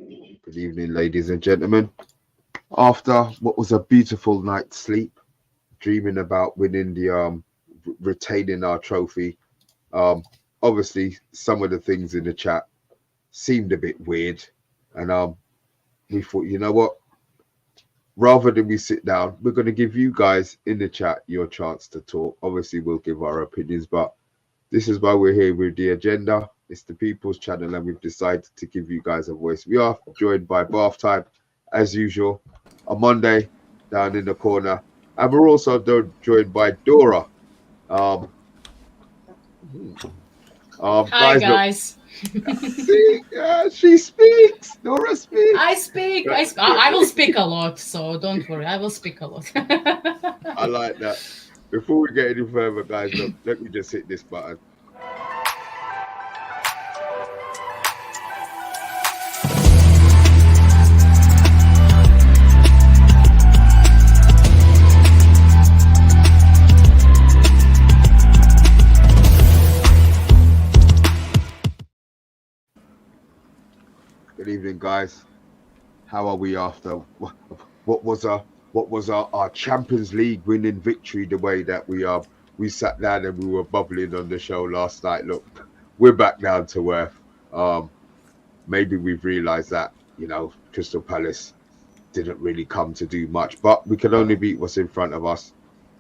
Good evening, ladies and gentlemen. After what was a beautiful night's sleep, dreaming about winning the retaining our trophy. Um, Obviously, some of the things in the chat seemed a bit weird, and we thought, you know what? Rather than we sit down, we're going to give you guys in the chat your chance to talk. Obviously, we'll give our opinions, but this is why we're here with the agenda. It's the People's Channel, and we've decided to give you guys a voice. We are joined by Bath Time, as usual, on Monday down in the corner, and we're also joined by Dora. Um, Hi, guys, look, guys. see, she speaks. Dora speaks. I speak. I will speak a lot, so don't worry. I will speak a lot. I like that. Before we get any further, guys, look, let me just hit this button. Good evening, guys. How are we after what was our Champions League winning victory? The way that we sat down and we were bubbling on the show last night. Look, we're back down to earth. Maybe we've realised that Crystal Palace didn't really come to do much, but we can only beat what's in front of us.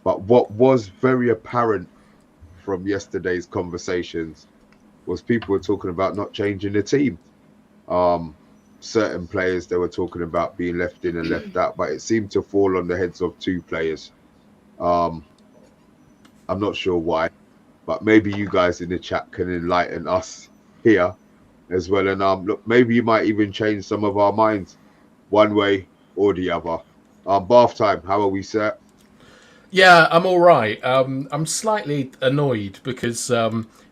But what was very apparent from yesterday's conversations was people were talking about not changing the team. Certain players they were talking about being left in and left out, but it seemed to fall on the heads of two players. I'm not sure why, but maybe you guys in the chat can enlighten us here as well. And look, maybe you might even change some of our minds one way or the other. Bath Time, how are we, sir? Yeah, I'm all right. I'm slightly annoyed because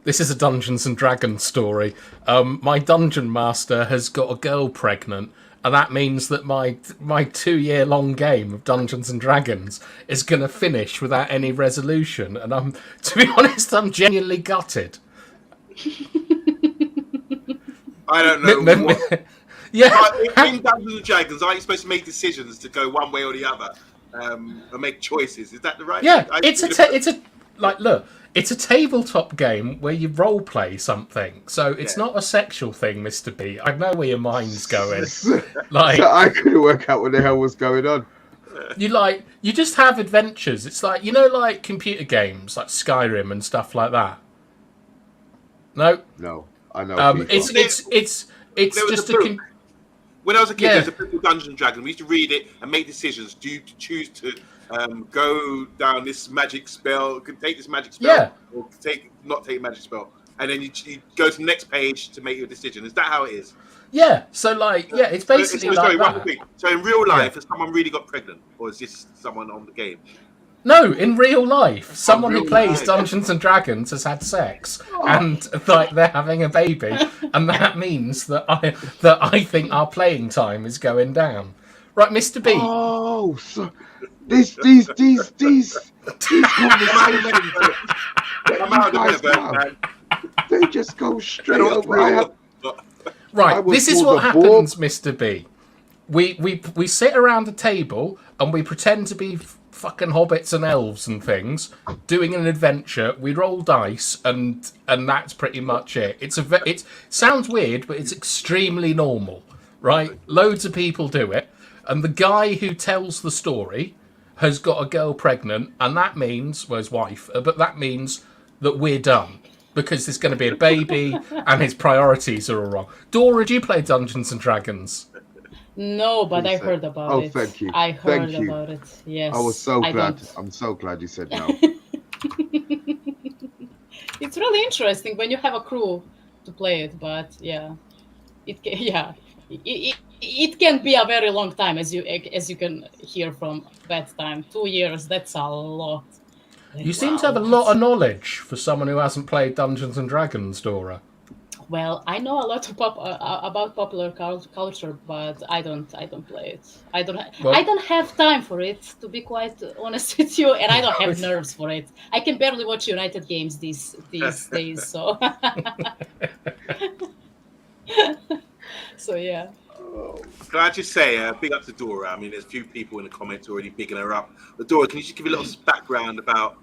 this is a Dungeons and Dragons story. My dungeon master has got a girl pregnant, and that means that my 2-year-long game of Dungeons and Dragons is going to finish without any resolution. And to be honest, I'm genuinely gutted. I don't know. Yeah, in Dungeons and Dragons, aren't you supposed to make decisions to go one way or the other, and make choices? Is that the right? Yeah, it's a tabletop game where you role play something, so it's not a sexual thing, Mr. B. I know where your mind's going. Like, so I couldn't work out what the hell was going on. You just have adventures. It's like like computer games like Skyrim and stuff like that. No, I know. It's just a. When I was a kid, there was a book of Dungeons and Dragons. We used to read it and make decisions. Do you choose to go down this magic spell? Could take this magic spell, or not take a magic spell, and then you go to the next page to make your decision. Is that how it is? Yeah. So it's basically like that. So in real life, has someone really got pregnant, or is this someone on the game? No, in real life, someone who plays Dungeons and Dragons has had sex, and they're having a baby, and that means that I think our playing time is going down. Right, Mr. B. Oh, so these conversations, they just go straight over. Right, this is what happens, Mr. B. We sit around a table and we pretend to be fucking hobbits and elves and things, doing an adventure. We roll dice, and that's pretty much it. It sounds weird, but it's extremely normal, right? Loads of people do it, and the guy who tells the story has got a girl pregnant, and that means, well, his wife, but that means that we're done because there's going to be a baby, and his priorities are all wrong. Dora, do you play Dungeons and Dragons? No, but I heard about it. Oh, thank you. I heard about it. Yes. I was so glad. I'm so glad you said no. It's really interesting when you have a crew to play it, but it can be a very long time, as you can hear from bedtime. 2 years, that's a lot. You seem to have a lot of knowledge for someone who hasn't played Dungeons and Dragons, Dora. Well, I know a lot about popular culture, but I don't play it. I don't have time for it, to be quite honest with you, and I don't have nerves for it. I can barely watch United games these days, so so yeah. Can I just say, big up to Dora? I mean, there's a few people in the comments already bigging her up. But Dora, can you just give a little background about,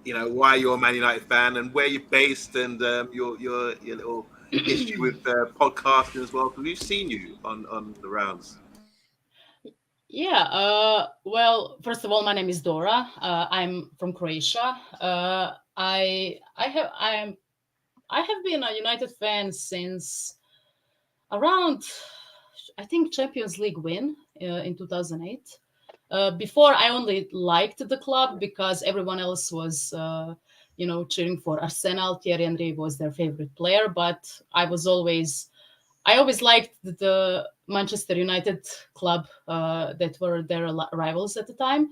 why you're a Man United fan and where you're based and your little history with podcasting as well? Because we've seen you on the rounds. Yeah. Well, first of all, my name is Dora. I'm from Croatia. I have been a United fan since around, I think, Champions League win in 2008. Before, I only liked the club because everyone else was, cheering for Arsenal. Thierry Henry was their favorite player, but I always liked the Manchester United club that were their rivals at the time.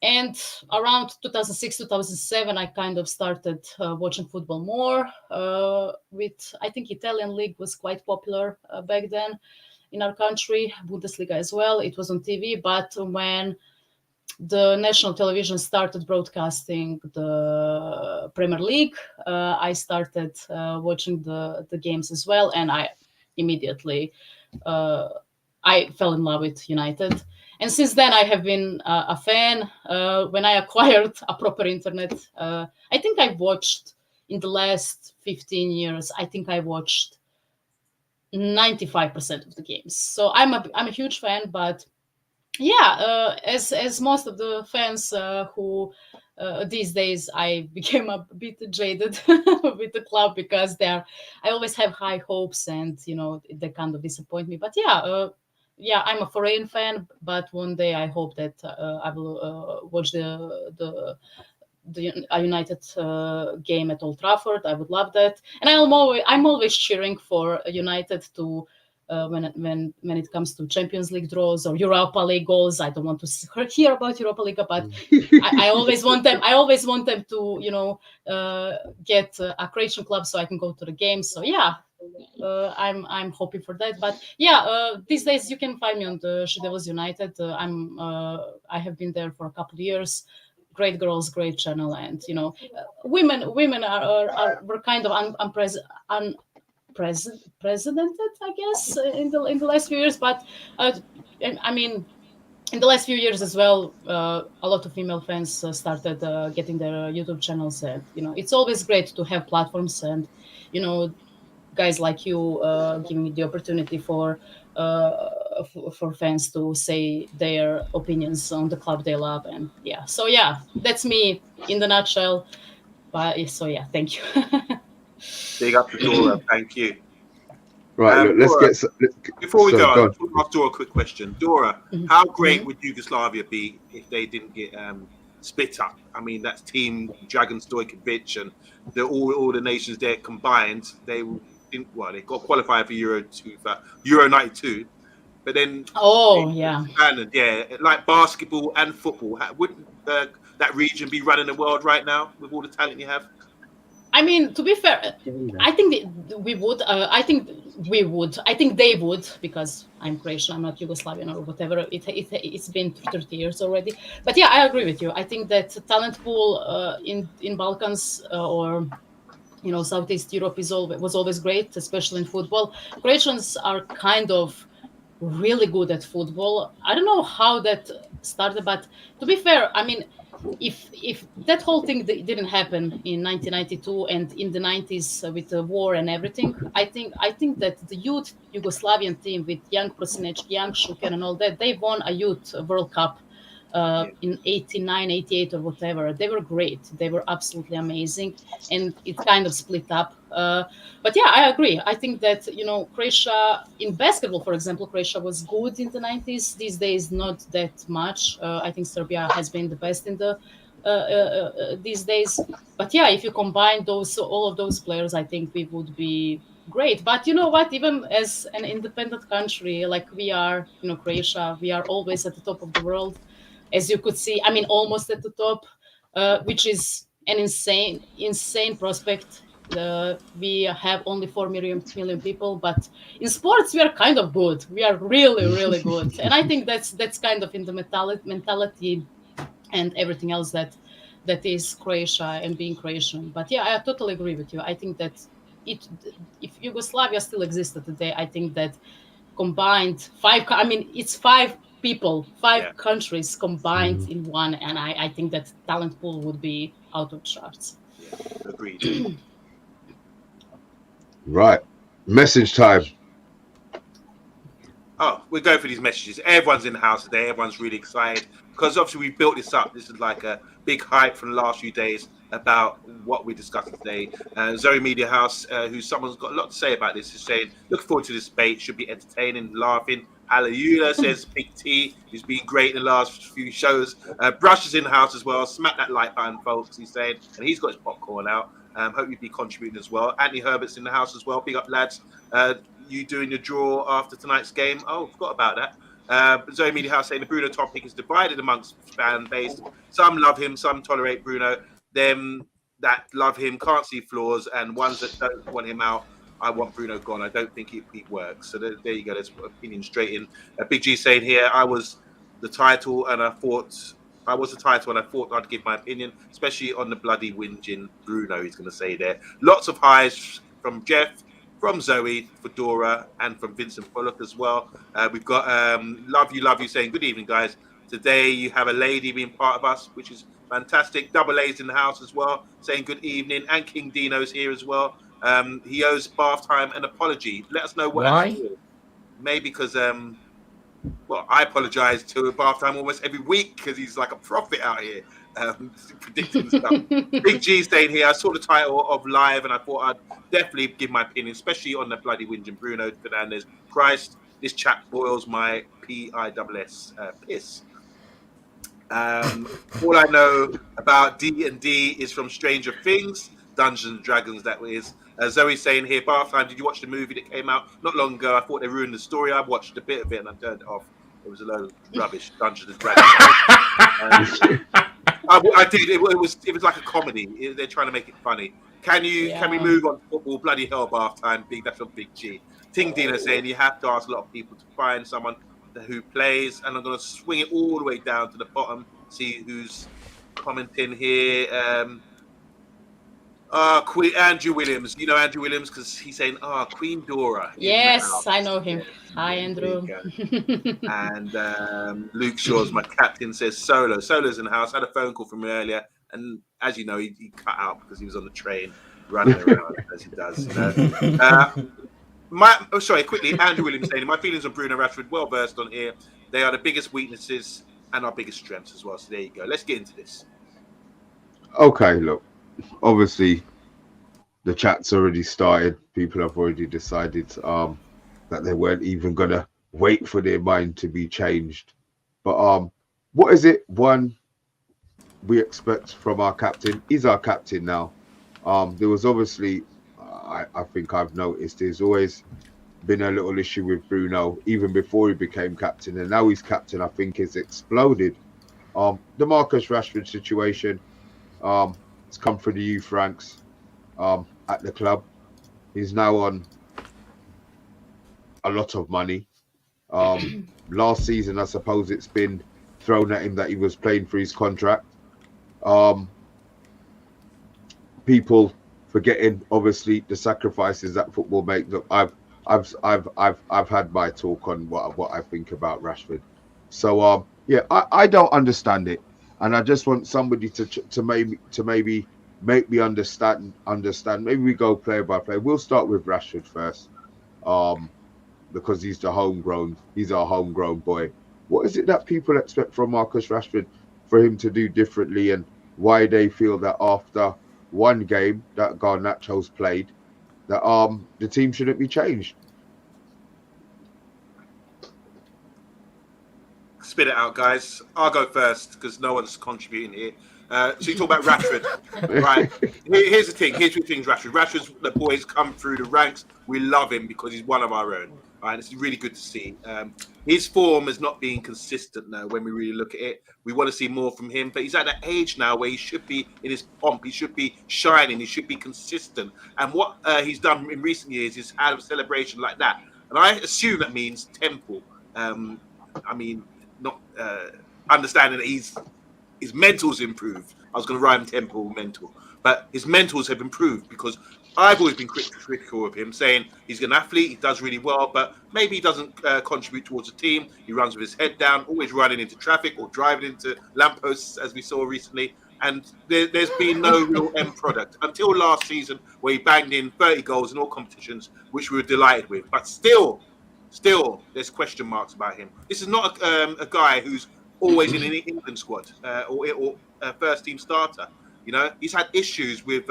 And around 2006, 2007, I kind of started watching football more. I think Italian league was quite popular back then in our country, Bundesliga as well. It was on TV, but when the national television started broadcasting the Premier League, I started watching the games as well, and I immediately I fell in love with United. And since then, I have been a fan. When I acquired a proper internet, I think I watched in the last 15 years. I think I watched 95% of the games. So I'm a huge fan, but yeah, as most of the fans who these days, I became a bit jaded with the club because I always have high hopes, and they kind of disappoint me. But yeah, I'm a foreign fan, but one day I hope that I will watch a United game at Old Trafford. I would love that, and I'm always cheering for United to. When it comes to Champions League draws or Europa League goals, I don't want to hear about Europa League, but I always want them. I always want them to, get a Croatian club so I can go to the game. So yeah, I'm hoping for that. But yeah, these days you can find me on the She Devils United. I have been there for a couple of years. Great girls, great channel, and women were kind of unprecedented, I guess, in the last few years. But I mean, in the last few years as well, a lot of female fans started getting their YouTube channels, and it's always great to have platforms and guys like you giving me the opportunity for fans to say their opinions on the club they love. And yeah, so yeah, that's me in the nutshell. But so yeah, thank you. Big up to Dora. Thank you. Right, look, let's Dora, before we go, I just want to ask Dora a quick question. Dora, how great would Yugoslavia be if they didn't get split up? I mean, that's Team Dragan Stojkovic and all the nations there combined. They got qualified for Euro 92, but then like basketball and football, wouldn't that region be running the world right now with all the talent you have? I mean, to be fair, I think we would. I think we would. I think they would, because I'm Croatian. I'm not Yugoslavian or whatever. It's been 30 years already. But yeah, I agree with you. I think that talent pool in Balkans or Southeast Europe was always great, especially in football. Croatians are kind of really good at football. I don't know how that started, but to be fair, I mean, if that whole thing didn't happen in 1992 and in the 90s with the war and everything, I think that the youth Yugoslavian team with young Prosinec, young Šuker and all that, they won a youth World Cup in 89, 88 or whatever. They were great. They were absolutely amazing, and it kind of split up. But yeah, I agree. I think that, Croatia in basketball, for example, Croatia was good in the 90s. These days, not that much. I think Serbia has been the best in the these days. But yeah, if you combine all of those players, I think we would be great. But you know what? Even as an independent country like we are, Croatia, we are always at the top of the world. As you could see, I mean, almost at the top, which is an insane prospect. We have only 4 million people, but in sports we are kind of good. We are really, really good, and I think that's kind of in the mentality and everything else that is Croatia and being Croatian. But yeah, I totally agree with you. I think that if Yugoslavia still existed today, I think that combined. It's 5 people, 5 countries combined in one, and I think that talent pool would be out of charts. Yeah, agreed. Right, message time. Oh, we're going for these messages. Everyone's in the house today. Everyone's really excited because obviously we built this up. This is like a big hype from the last few days about what we're discussing today. Zoe Media House, who someone's got a lot to say about this, is saying, looking forward to this debate. Should be entertaining, laughing. Hallelujah, says Big T, who's been great in the last few shows. Brush is in the house as well. Smack that like button, folks, he's saying. And he's got his popcorn out. Hope you'll be contributing as well. Anthony Herbert's in the house as well. Big up, lads. You doing your draw after tonight's game? Oh, forgot about that. Zoe Media House saying the Bruno topic is divided amongst fan base. Some love him, some tolerate Bruno. Them that love him can't see flaws, and ones that don't want him out. I want Bruno gone. I don't think it works. So there you go. There's opinion straight in. Big G saying here, I was the title, and I thought I'd give my opinion, especially on the bloody whinging Bruno. He's going to say there. Lots of highs from Jeff, from Zoe, Fedora, and from Vincent Bullock as well. We've got Love You saying, good evening, guys. Today you have a lady being part of us, which is fantastic. Double A's in the house as well, saying good evening. And King Dino's here as well. He owes Bath Time an apology. Let us know what that's for. Maybe because, I apologize to Bath Time almost every week because he's like a prophet out here predicting stuff. Big G saying here, I saw the title of live and I thought I'd definitely give my opinion, especially on the bloody whinging Bruno Fernandes. Christ, this chap boils my piss. All I know about D&D is from Stranger Things, Dungeons and Dragons, that is. Zoe saying here, Bath Time, did you watch the movie that came out not long ago? I thought they ruined the story. I watched a bit of it and I turned it off. It was a load of rubbish, Dungeons and Dragons. I did. It was like a comedy. They're trying to make it funny. Can we move on to football? Bloody hell, Bath Time. That's from Big G. Ting Dina saying you have to ask a lot of people to find someone who plays, and I'm going to swing it all the way down to the bottom. See who's commenting here. Andrew Williams. You know Andrew Williams because he's saying, Queen Dora. Yes, I know him. Hi, Andrew. And Luke Shaw's my captain says Solo's in the house. I had a phone call from him earlier, and as you know, he cut out because he was on the train running around as he does. Quickly, Andrew Williams saying, my feelings on Bruno Rashford, well versed on here. They are the biggest weaknesses and our biggest strengths as well. So there you go. Let's get into this. Okay, look. Obviously, the chat's already started. People have already decided that they weren't even gonna wait for their mind to be changed. But what is it? One, we expect from our captain. He's our captain now. There was obviously, I think I've noticed, there's always been a little issue with Bruno even before he became captain, and now he's captain. I think it's exploded. The Marcus Rashford situation. It's come through the youth ranks at the club. He's now on a lot of money. Last season, I suppose it's been thrown at him that he was playing for his contract. People forgetting, obviously, the sacrifices that football makes. Look, I've had my talk on what I think about Rashford. So I don't understand it. And I just want somebody to maybe make me understand. Maybe we go player by player. We'll start with Rashford first, because he's our homegrown boy. What is it that people expect from Marcus Rashford for him to do differently, and why they feel that after one game that Garnacho's played, that the team shouldn't be changed? Spit it out, guys. I'll go first because no one's contributing here. So you talk about Rashford, right? Here's the thing. Here's two things. Rashford's the boys come through the ranks. We love him because he's one of our own. Right? It's really good to see. His form is not being consistent now. When we really look at it, we want to see more from him. But he's at that age now where he should be in his pomp. He should be shining. He should be consistent. And what he's done in recent years is have a celebration like that. And I assume that means temple. Not understanding that his mental's improved. I was going to rhyme temple mental, but his mentals have improved because I've always been critical of him, saying he's an athlete, he does really well, but maybe he doesn't contribute towards the team. He runs with his head down, always running into traffic or driving into lampposts, as we saw recently. And there's been no real end product until last season, where he banged in 30 goals in all competitions, which we were delighted with. But still, there's question marks about him. This is not a guy who's always in an England squad or a first team starter. You know, he's had issues with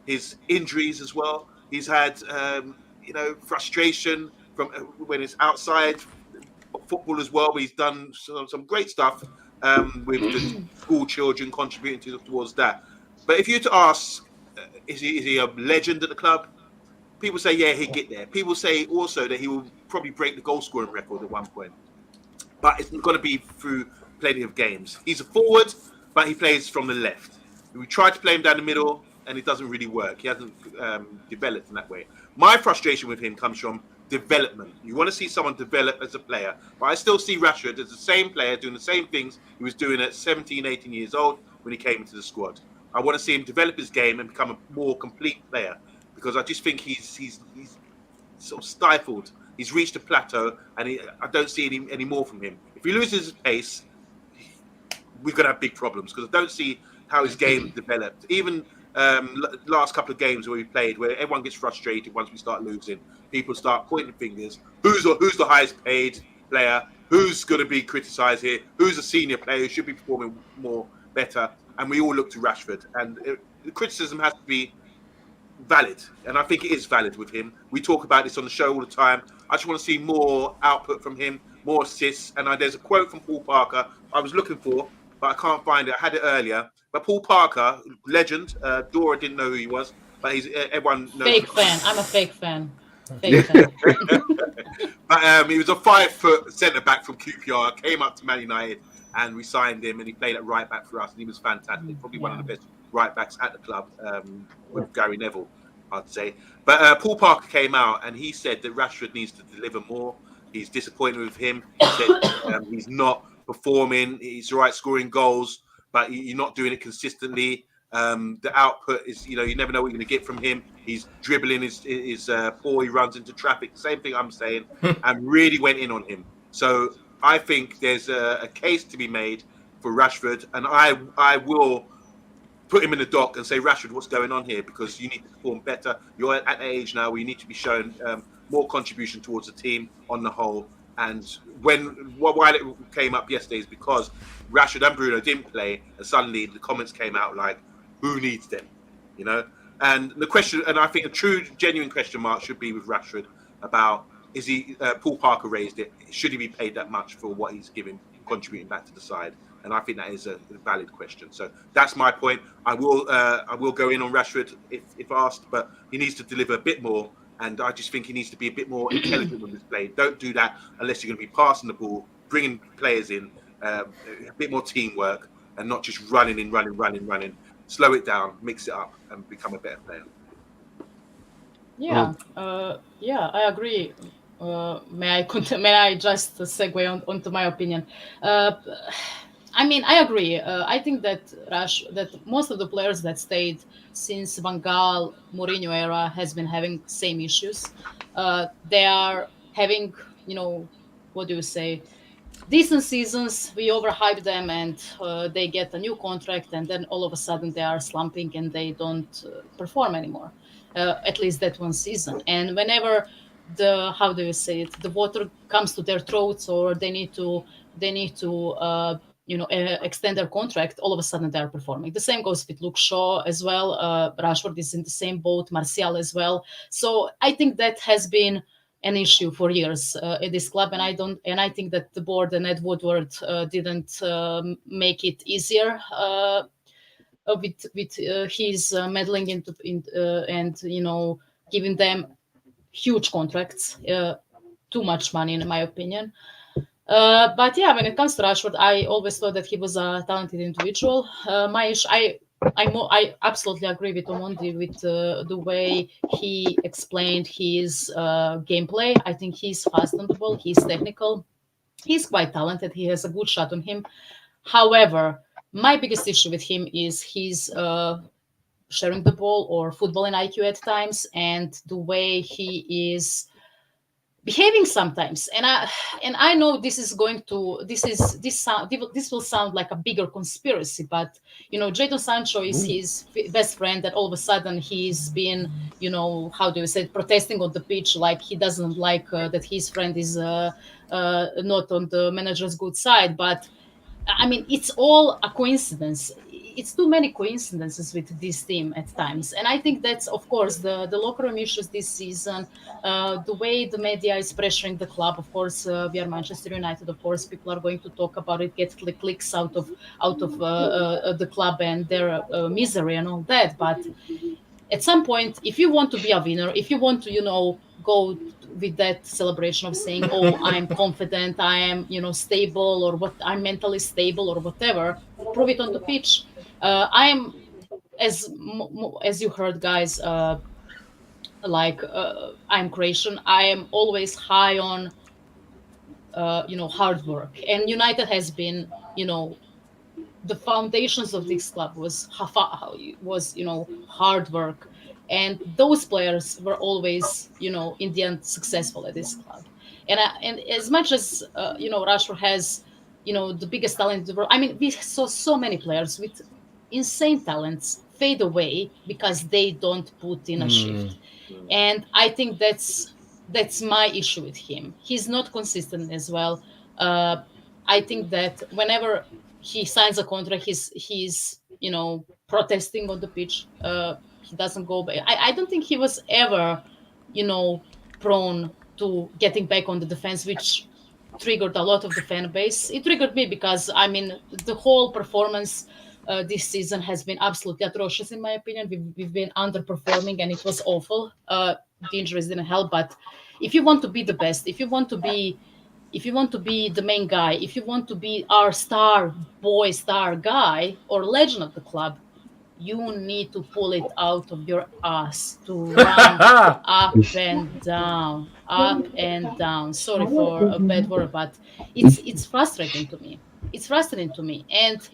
his injuries as well. He's had, frustration from when it's outside football as well. But he's done some great stuff with the school children, contributing towards that. But if you were to ask, is he a legend at the club? People say, yeah, he'd get there. People say also that he will probably break the goal scoring record at one point. But it's going to be through plenty of games. He's a forward, but he plays from the left. We tried to play him down the middle, and it doesn't really work. He hasn't developed in that way. My frustration with him comes from development. You want to see someone develop as a player, but I still see Rashford as the same player doing the same things he was doing at 17, 18 years old when he came into the squad. I want to see him develop his game and become a more complete player, because I just think he's sort of stifled. He's reached a plateau, and I don't see any more from him. If he loses his pace, we're going to have big problems, because I don't see how his game developed. Even last couple of games where we played, where everyone gets frustrated once we start losing, people start pointing fingers. Who's the highest paid player? Who's going to be criticised here? Who's a senior player who should be performing better? And we all look to Rashford, and the criticism has to be valid, and I think it is valid with him. We talk about this on the show all the time. I just want to see more output from him, more assists. And there's a quote from Paul Parker I was looking for, but I can't find it. I had it earlier. But Paul Parker, legend. Dora didn't know who he was, but everyone knows. Fake fan. I'm a fake fan. Fake fan. But he was a 5-foot centre back from QPR. Came up to Man United, and we signed him, and he played at right back for us, and he was fantastic. Probably one of the best right backs at the club, with Gary Neville, I'd say. But Paul Parker came out, and he said that Rashford needs to deliver more. He's disappointed with him. He said he's not performing. He's right scoring goals, but you're not doing it consistently. The output is, you never know what you're going to get from him. He's dribbling is poor. He runs into traffic. Same thing I'm saying, and really went in on him. So I think there's a case to be made for Rashford, and I will put him in the dock and say, Rashford, what's going on here? Because you need to perform better. You're at the age now where you need to be shown more contribution towards the team on the whole. And why it came up yesterday is because Rashford and Bruno didn't play, and suddenly the comments came out like, who needs them? And the question, and I think a true, genuine question mark should be with Rashford about, is he, Paul Parker raised it, should he be paid that much for what he's giving, contributing back to the side? And I think that is a valid question. So that's my point. I will go in on Rashford if asked, but he needs to deliver a bit more. And I just think he needs to be a bit more intelligent with his play. Don't do that unless you're going to be passing the ball, bringing players in, a bit more teamwork, and not just running. Slow it down, mix it up, and become a better player. Yeah, I agree. May I just segue onto my opinion? I agree. I think that most of the players that stayed since Van Gaal, Mourinho era has been having same issues. They are having, what do you say, decent seasons. We overhype them, and they get a new contract, and then all of a sudden they are slumping and they don't perform anymore. At least that one season. And whenever the water comes to their throats, or they need to extend their contract, all of a sudden they are performing. The same goes with Luke Shaw as well. Rashford is in the same boat, Martial as well. So I think that has been an issue for years at this club, and I think that the board and Ed Woodward didn't make it easier with his meddling and giving them huge contracts, too much money in my opinion. But yeah, when it comes to Rashford, I always thought that he was a talented individual. I absolutely agree with Omondi with the way he explained his gameplay. I think he's fast on the ball. He's technical. He's quite talented. He has a good shot on him. However, my biggest issue with him is his sharing the ball or footballing IQ at times, and the way he is behaving sometimes. And I know this is going to this will sound like a bigger conspiracy, but Jadon Sancho is his best friend, that all of a sudden he's been, how do you say, protesting on the pitch, like he doesn't like that his friend is not on the manager's good side. But I mean, it's all a coincidence. It's too many coincidences with this team at times. And I think that's, of course, the locker room issues this season, the way the media is pressuring the club. Of course, we are Manchester United. Of course, people are going to talk about it, get clicks out of the club and their misery and all that. But at some point, if you want to be a winner, if you want to, go with that celebration of saying, "Oh, I'm confident, I am, stable, or what, I'm mentally stable, or whatever," prove it on the pitch. I am, as you heard, guys. I'm Croatian. I am always high on, hard work, and United has been, the foundations of this club was hard work, and those players were always in the end successful at this club. And as much as Rashford has the biggest talent in the world, I mean, we saw so many players with insane talents fade away because they don't put in a shift. And I think that's my issue with him. He's not consistent as well. I think that whenever he signs a contract, he's protesting on the pitch. He doesn't go back. I don't think he was ever prone to getting back on the defense, which triggered a lot of the fan base. It triggered me because, I mean, the whole performance this season has been absolutely atrocious in my opinion. We've been underperforming, and it was awful. The injuries didn't help, but if you want to be the best, if you want to be the main guy, if you want to be our star guy or legend of the club, you need to pull it out of your ass to run up and down, up and down. Sorry for a bad word, but it's frustrating to me. It's frustrating to me. And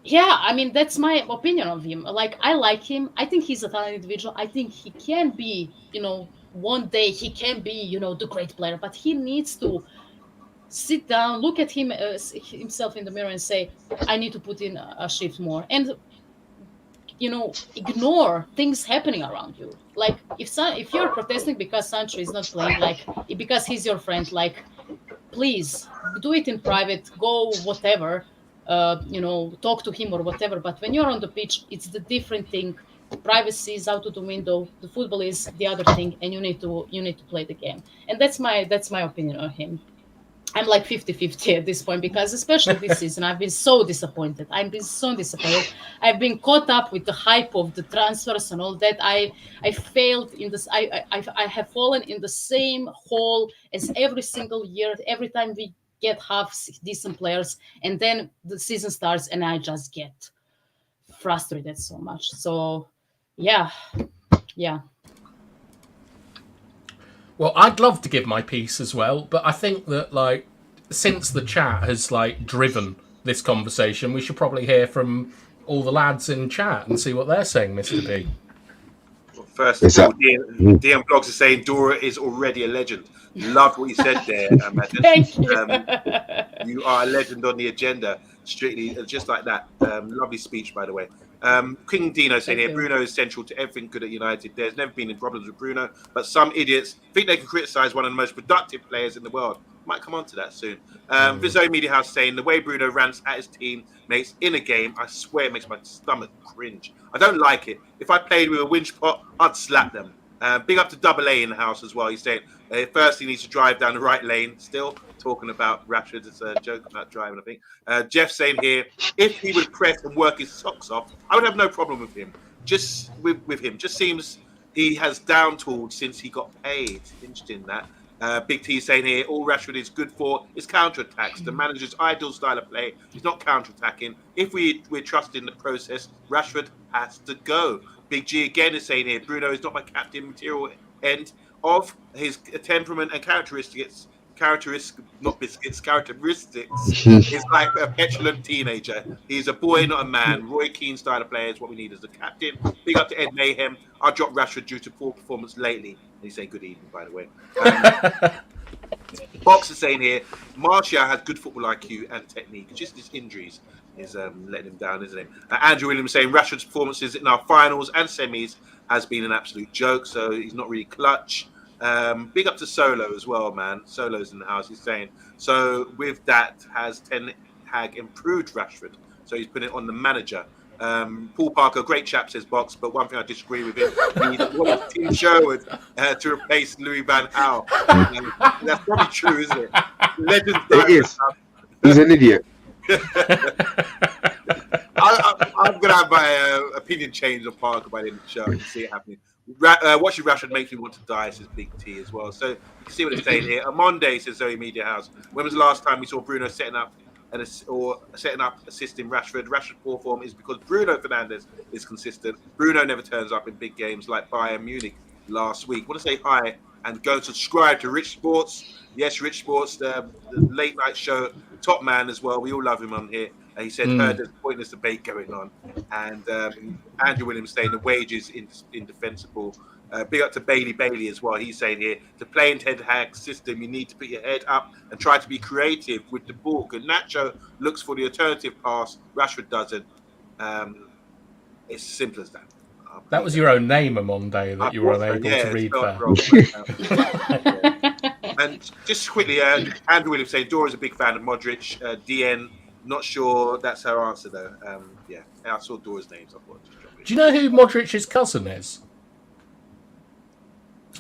yeah, I mean, that's my opinion of him. Like, I like him. I think he's a talented individual. I think he can be, one day he can be, the great player, but he needs to sit down, look at himself in the mirror and say, I need to put in a shift more. And, ignore things happening around you. Like, if you're protesting because Sancho is not playing, like, because he's your friend, like, please do it in private, go whatever, talk to him or whatever. But when you're on the pitch, it's the different thing. Privacy is out of the window. The football is the other thing, and you need to play the game. And that's my opinion on him. I'm like 50-50 at this point, because especially this season, I've been so disappointed. I've been caught up with the hype of the transfers and all that. I failed in this. I have fallen in the same hole as every single year. Every time we get half decent players, and then the season starts, and I just get frustrated so much. So, yeah. Well, I'd love to give my piece as well, but I think that, like, since the chat has, like, driven this conversation, we should probably hear from all the lads in chat and see what they're saying, Mr. B. Well, first of all, DM Blogs is saying Dora is already a legend. Loved what you said there, Madden. Thank you. You are a legend on the agenda, strictly, just like that. Lovely speech, by the way. King Dino saying here, Bruno is central to everything good at United. There's never been any problems with Bruno, but some idiots think they can criticise one of the most productive players in the world. Might come on to that soon. Vizzo Media House saying, the way Bruno rants at his teammates in a game, I swear it makes my stomach cringe. I don't like it. If I played with a winch pot, I'd slap them. Big up to Double A in the house as well. He's saying, first he needs to drive down the right lane. Still talking about Rashford. It's a joke about driving, I think. Jeff saying here, if he would press and work his socks off, I would have no problem with him. Just with him. Just seems he has down-tooled since he got paid. Interesting that. Big T saying here, all Rashford is good for is counter-attacks. The manager's ideal style of play is not counter-attacking. If we're trusting the process, Rashford has to go. Big G again is saying here, Bruno is not my captain material end of his temperament and characteristics characteristics is like a petulant teenager. He's a boy, not a man. Roy Keane style of player is what we need as the captain. Big up to Ed Mayhem. I dropped Rashford due to poor performance lately. And he's saying good evening, by the way. Box is saying here, Martial has good football IQ and technique. Just his injuries is letting him down, isn't it? Andrew Williams saying Rashford's performances in our finals and semis has been an absolute joke, so he's not really clutch. Big up to Solo as well, man. Solo's in the house. He's saying, so with that, has Ten Hag improved Rashford? So he's putting it on the manager. Paul Parker, great chap, says Box, but one thing I disagree with him, he wanted Tim Sherwood to replace Louis Van Gaal. That's probably true, isn't it? Legend. It is. He's an idiot. I'm going to have my opinion changed on Parker by the end of the show. I can see it happening. Watching Rashford makes me want to die, says Big T as well. So you can see what it's saying here. OMONDI, says Zoe Media House. When was the last time we saw Bruno setting up assisting Rashford? Rashford's poor form is because Bruno Fernandes is consistent. Bruno never turns up in big games like Bayern Munich last week. I want to say hi and go subscribe to Rich Sports. Yes, Rich Sports, the late night show, top man as well. We all love him on here. He said, heard there's pointless debate going on. And Andrew Williams saying the wage is indefensible. Big up to Bailey as well. He's saying here, to play in Ten Hag's system, you need to put your head up and try to be creative with the ball. Nacho looks for the alternative pass. Rashford doesn't. It's as simple as that. That was your own name, OMONDI, that you were unable to read there. And just quickly, Andrew Williams saying, Dora's a big fan of Modric. DN, not sure that's her answer, though. I saw Dora's names. I thought just drop it. Do you know who Modric's cousin is?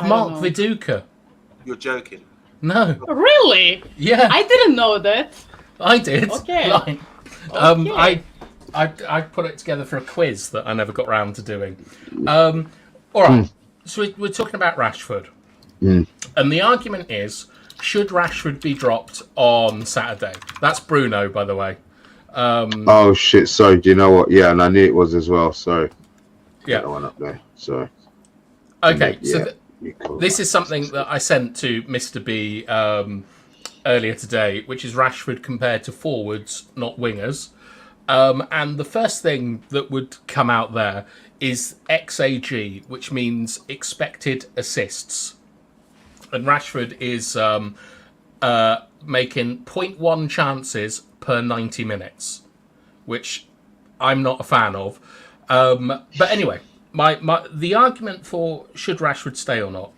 Mark Viduka. You're joking. No. Really? Yeah. I didn't know that. I did. Okay. I put it together for a quiz that I never got around to doing. All right. So we're talking about Rashford. And the argument is, should Rashford be dropped on Saturday? That's Bruno, by the way. Oh, shit. Sorry. Do you know what? Yeah, and I knew it was as well. Sorry. Yeah. That one up there. Sorry. Okay. So this is something that I sent to Mr. B earlier today, which is Rashford compared to forwards, not wingers. And the first thing that would come out there is XAG, which means expected assists. And Rashford is making 0.1 chances per 90 minutes, which I'm not a fan of. But anyway, the argument for should Rashford stay or not,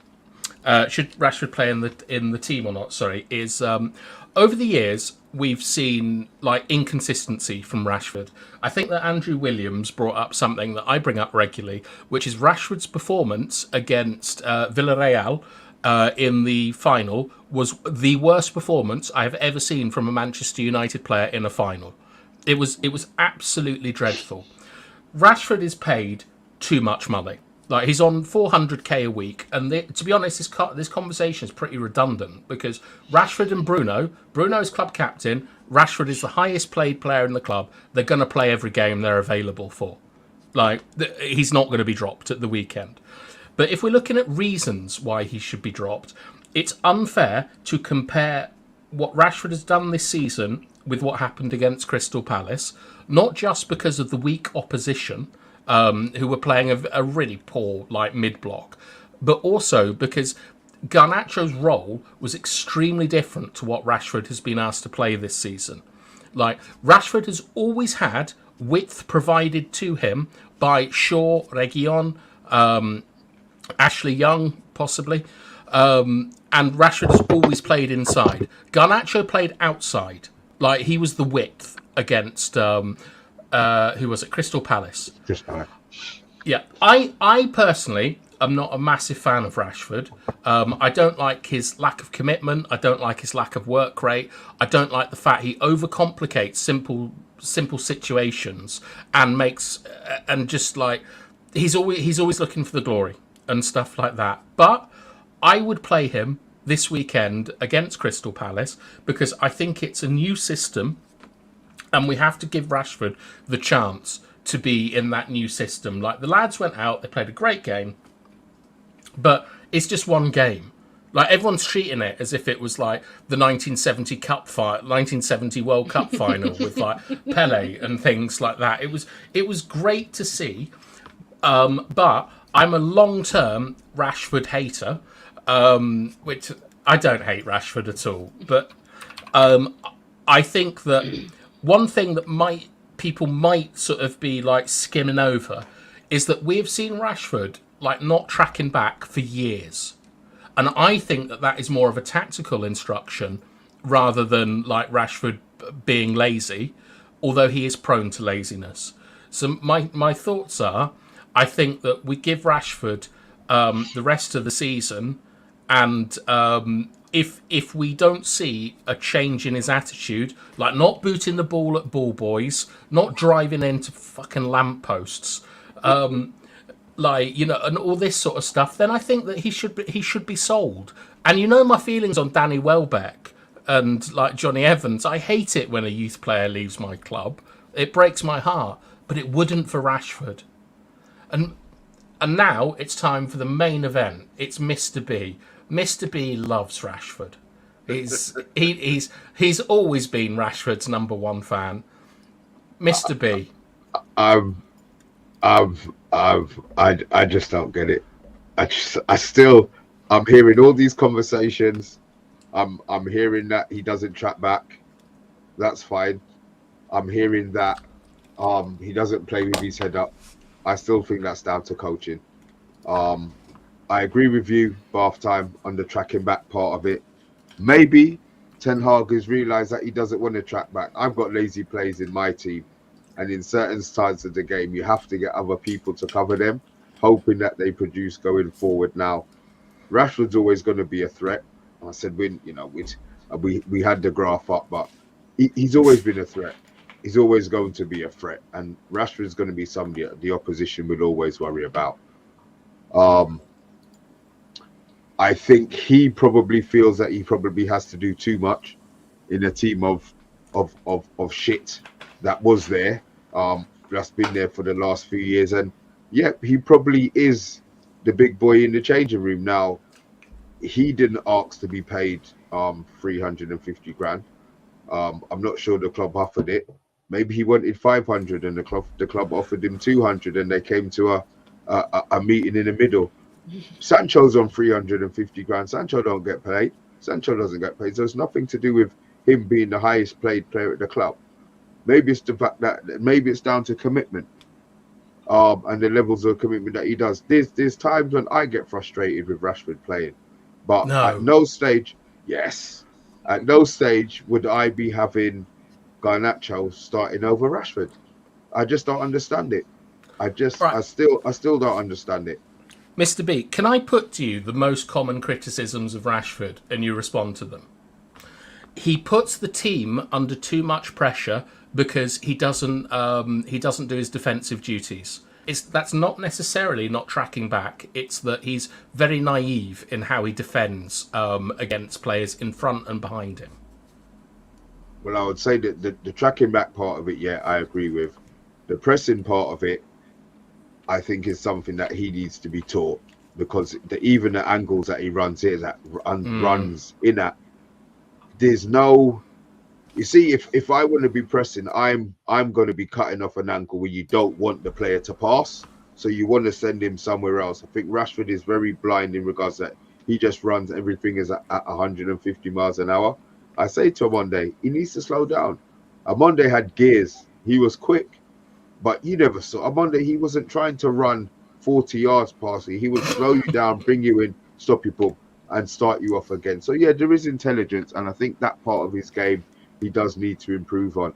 should Rashford play in the team or not, is over the years we've seen like inconsistency from Rashford. I think that Andrew Williams brought up something that I bring up regularly, which is Rashford's performance against Villarreal in the final was the worst performance I have ever seen from a Manchester United player in a final. It was absolutely dreadful. Rashford is paid too much money. Like, he's on 400k a week, and to be honest, this conversation is pretty redundant because Rashford and Bruno is club captain. Rashford is the highest paid player in the club. They're going to play every game they're available for. Like, he's not going to be dropped at the weekend. But if we're looking at reasons why he should be dropped, it's unfair to compare what Rashford has done this season with what happened against Crystal Palace, not just because of the weak opposition, who were playing a really poor mid-block, but also because Garnacho's role was extremely different to what Rashford has been asked to play this season. Like, Rashford has always had width provided to him by Shaw, Reguilon, Ashley Young, possibly, and Rashford has always played inside. Garnacho played outside. Like, he was the width against who was it? Crystal Palace. Yeah, I personally am not a massive fan of Rashford. I don't like his lack of commitment. I don't like his lack of work rate. I don't like the fact he overcomplicates simple situations and he's always looking for the glory and stuff like that. But I would play him this weekend against Crystal Palace because I think it's a new system. And we have to give Rashford the chance to be in that new system. Like, the lads went out, they played a great game, but it's just one game. Like everyone's treating it as if it was like the 1970 World Cup final with like Pele and things like that. It was great to see, but I'm a long-term Rashford hater, which I don't hate Rashford at all, but I think that one thing that people might sort of be like skimming over is that we've seen Rashford like not tracking back for years. And I think that is more of a tactical instruction rather than like Rashford being lazy, although he is prone to laziness. So my thoughts are, I think that we give Rashford the rest of the season, and if we don't see a change in his attitude, like not booting the ball at ball boys, not driving into fucking lampposts, like, you know, and all this sort of stuff, then I think that he should be sold. And you know my feelings on Danny Welbeck and like Johnny Evans. I hate it when a youth player leaves my club. It breaks my heart, but it wouldn't for Rashford. And now it's time for the main event. It's Mr. B. Mr. B loves Rashford. He's always been Rashford's number one fan. Mr. B. I just don't get it. I'm hearing all these conversations. I'm hearing that he doesn't track back. That's fine. I'm hearing that he doesn't play with his head up. I still think that's down to coaching. I agree with you, bath time, on the tracking back part of it. Maybe Ten Hag has realised that he doesn't want to track back. I've got lazy plays in my team. And in certain sides of the game, you have to get other people to cover them, hoping that they produce going forward. Now, Rashford's always going to be a threat. I said, we had the graph up, but he's always been a threat. He's always going to be a threat. And Rashford's going to be somebody the opposition would always worry about. I think he probably feels that he probably has to do too much in a team of shit that was there, that's been there for the last few years. And yeah, he probably is the big boy in the changing room. Now, he didn't ask to be paid 350 grand. I'm not sure the club offered it. Maybe he wanted 500 and the club offered him 200 and they came to a meeting in the middle. Sancho's on 350 grand. Sancho don't get paid. Sancho doesn't get paid. So it's nothing to do with him being the highest paid player at the club. Maybe it's the fact that maybe it's down to commitment, and the levels of commitment that he does. There's times when I get frustrated with Rashford playing, but at no stage would I be having Garnacho starting over Rashford. I just don't understand it. I still don't understand it. Mr. B, can I put to you the most common criticisms of Rashford and you respond to them? He puts the team under too much pressure because he doesn't do his defensive duties. That's not necessarily not tracking back. It's that he's very naive in how he defends against players in front and behind him. Well, I would say that the tracking back part of it, yeah, I agree with. The pressing part of it, I think, is something that he needs to be taught, because even the angles that he runs runs in at, there's no. You see, if I want to be pressing, I'm going to be cutting off an angle where you don't want the player to pass, so you want to send him somewhere else. I think Rashford is very blind in regards that he just runs everything is at 150 miles an hour. I say to Omondi, he needs to slow down. Omondi had gears. He was quick, but you never saw Omondi. He wasn't trying to run 40 yards past you. He would slow you down, bring you in, stop you, boom, and start you off again. So yeah, there is intelligence, and I think that part of his game he does need to improve on.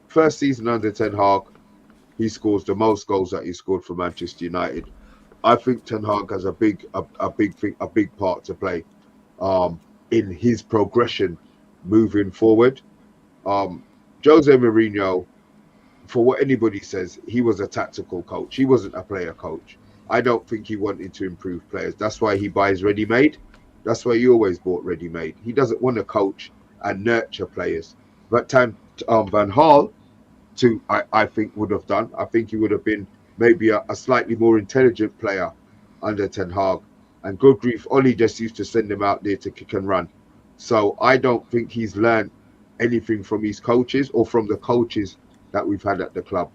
First season under Ten Hag, he scores the most goals that he scored for Manchester United. I think Ten Hag has a big part to play in his progression moving forward. Jose Mourinho, for what anybody says, he was a tactical coach. He wasn't a player coach. I don't think he wanted to improve players. That's why he buys ready-made. That's why he always bought ready-made. He doesn't want to coach and nurture players. But Van Gaal, I think would have done. I think he would have been maybe a slightly more intelligent player under Ten Hag. And good grief, Ollie just used to send him out there to kick and run. So I don't think he's learned anything from his coaches or from the coaches that we've had at the club.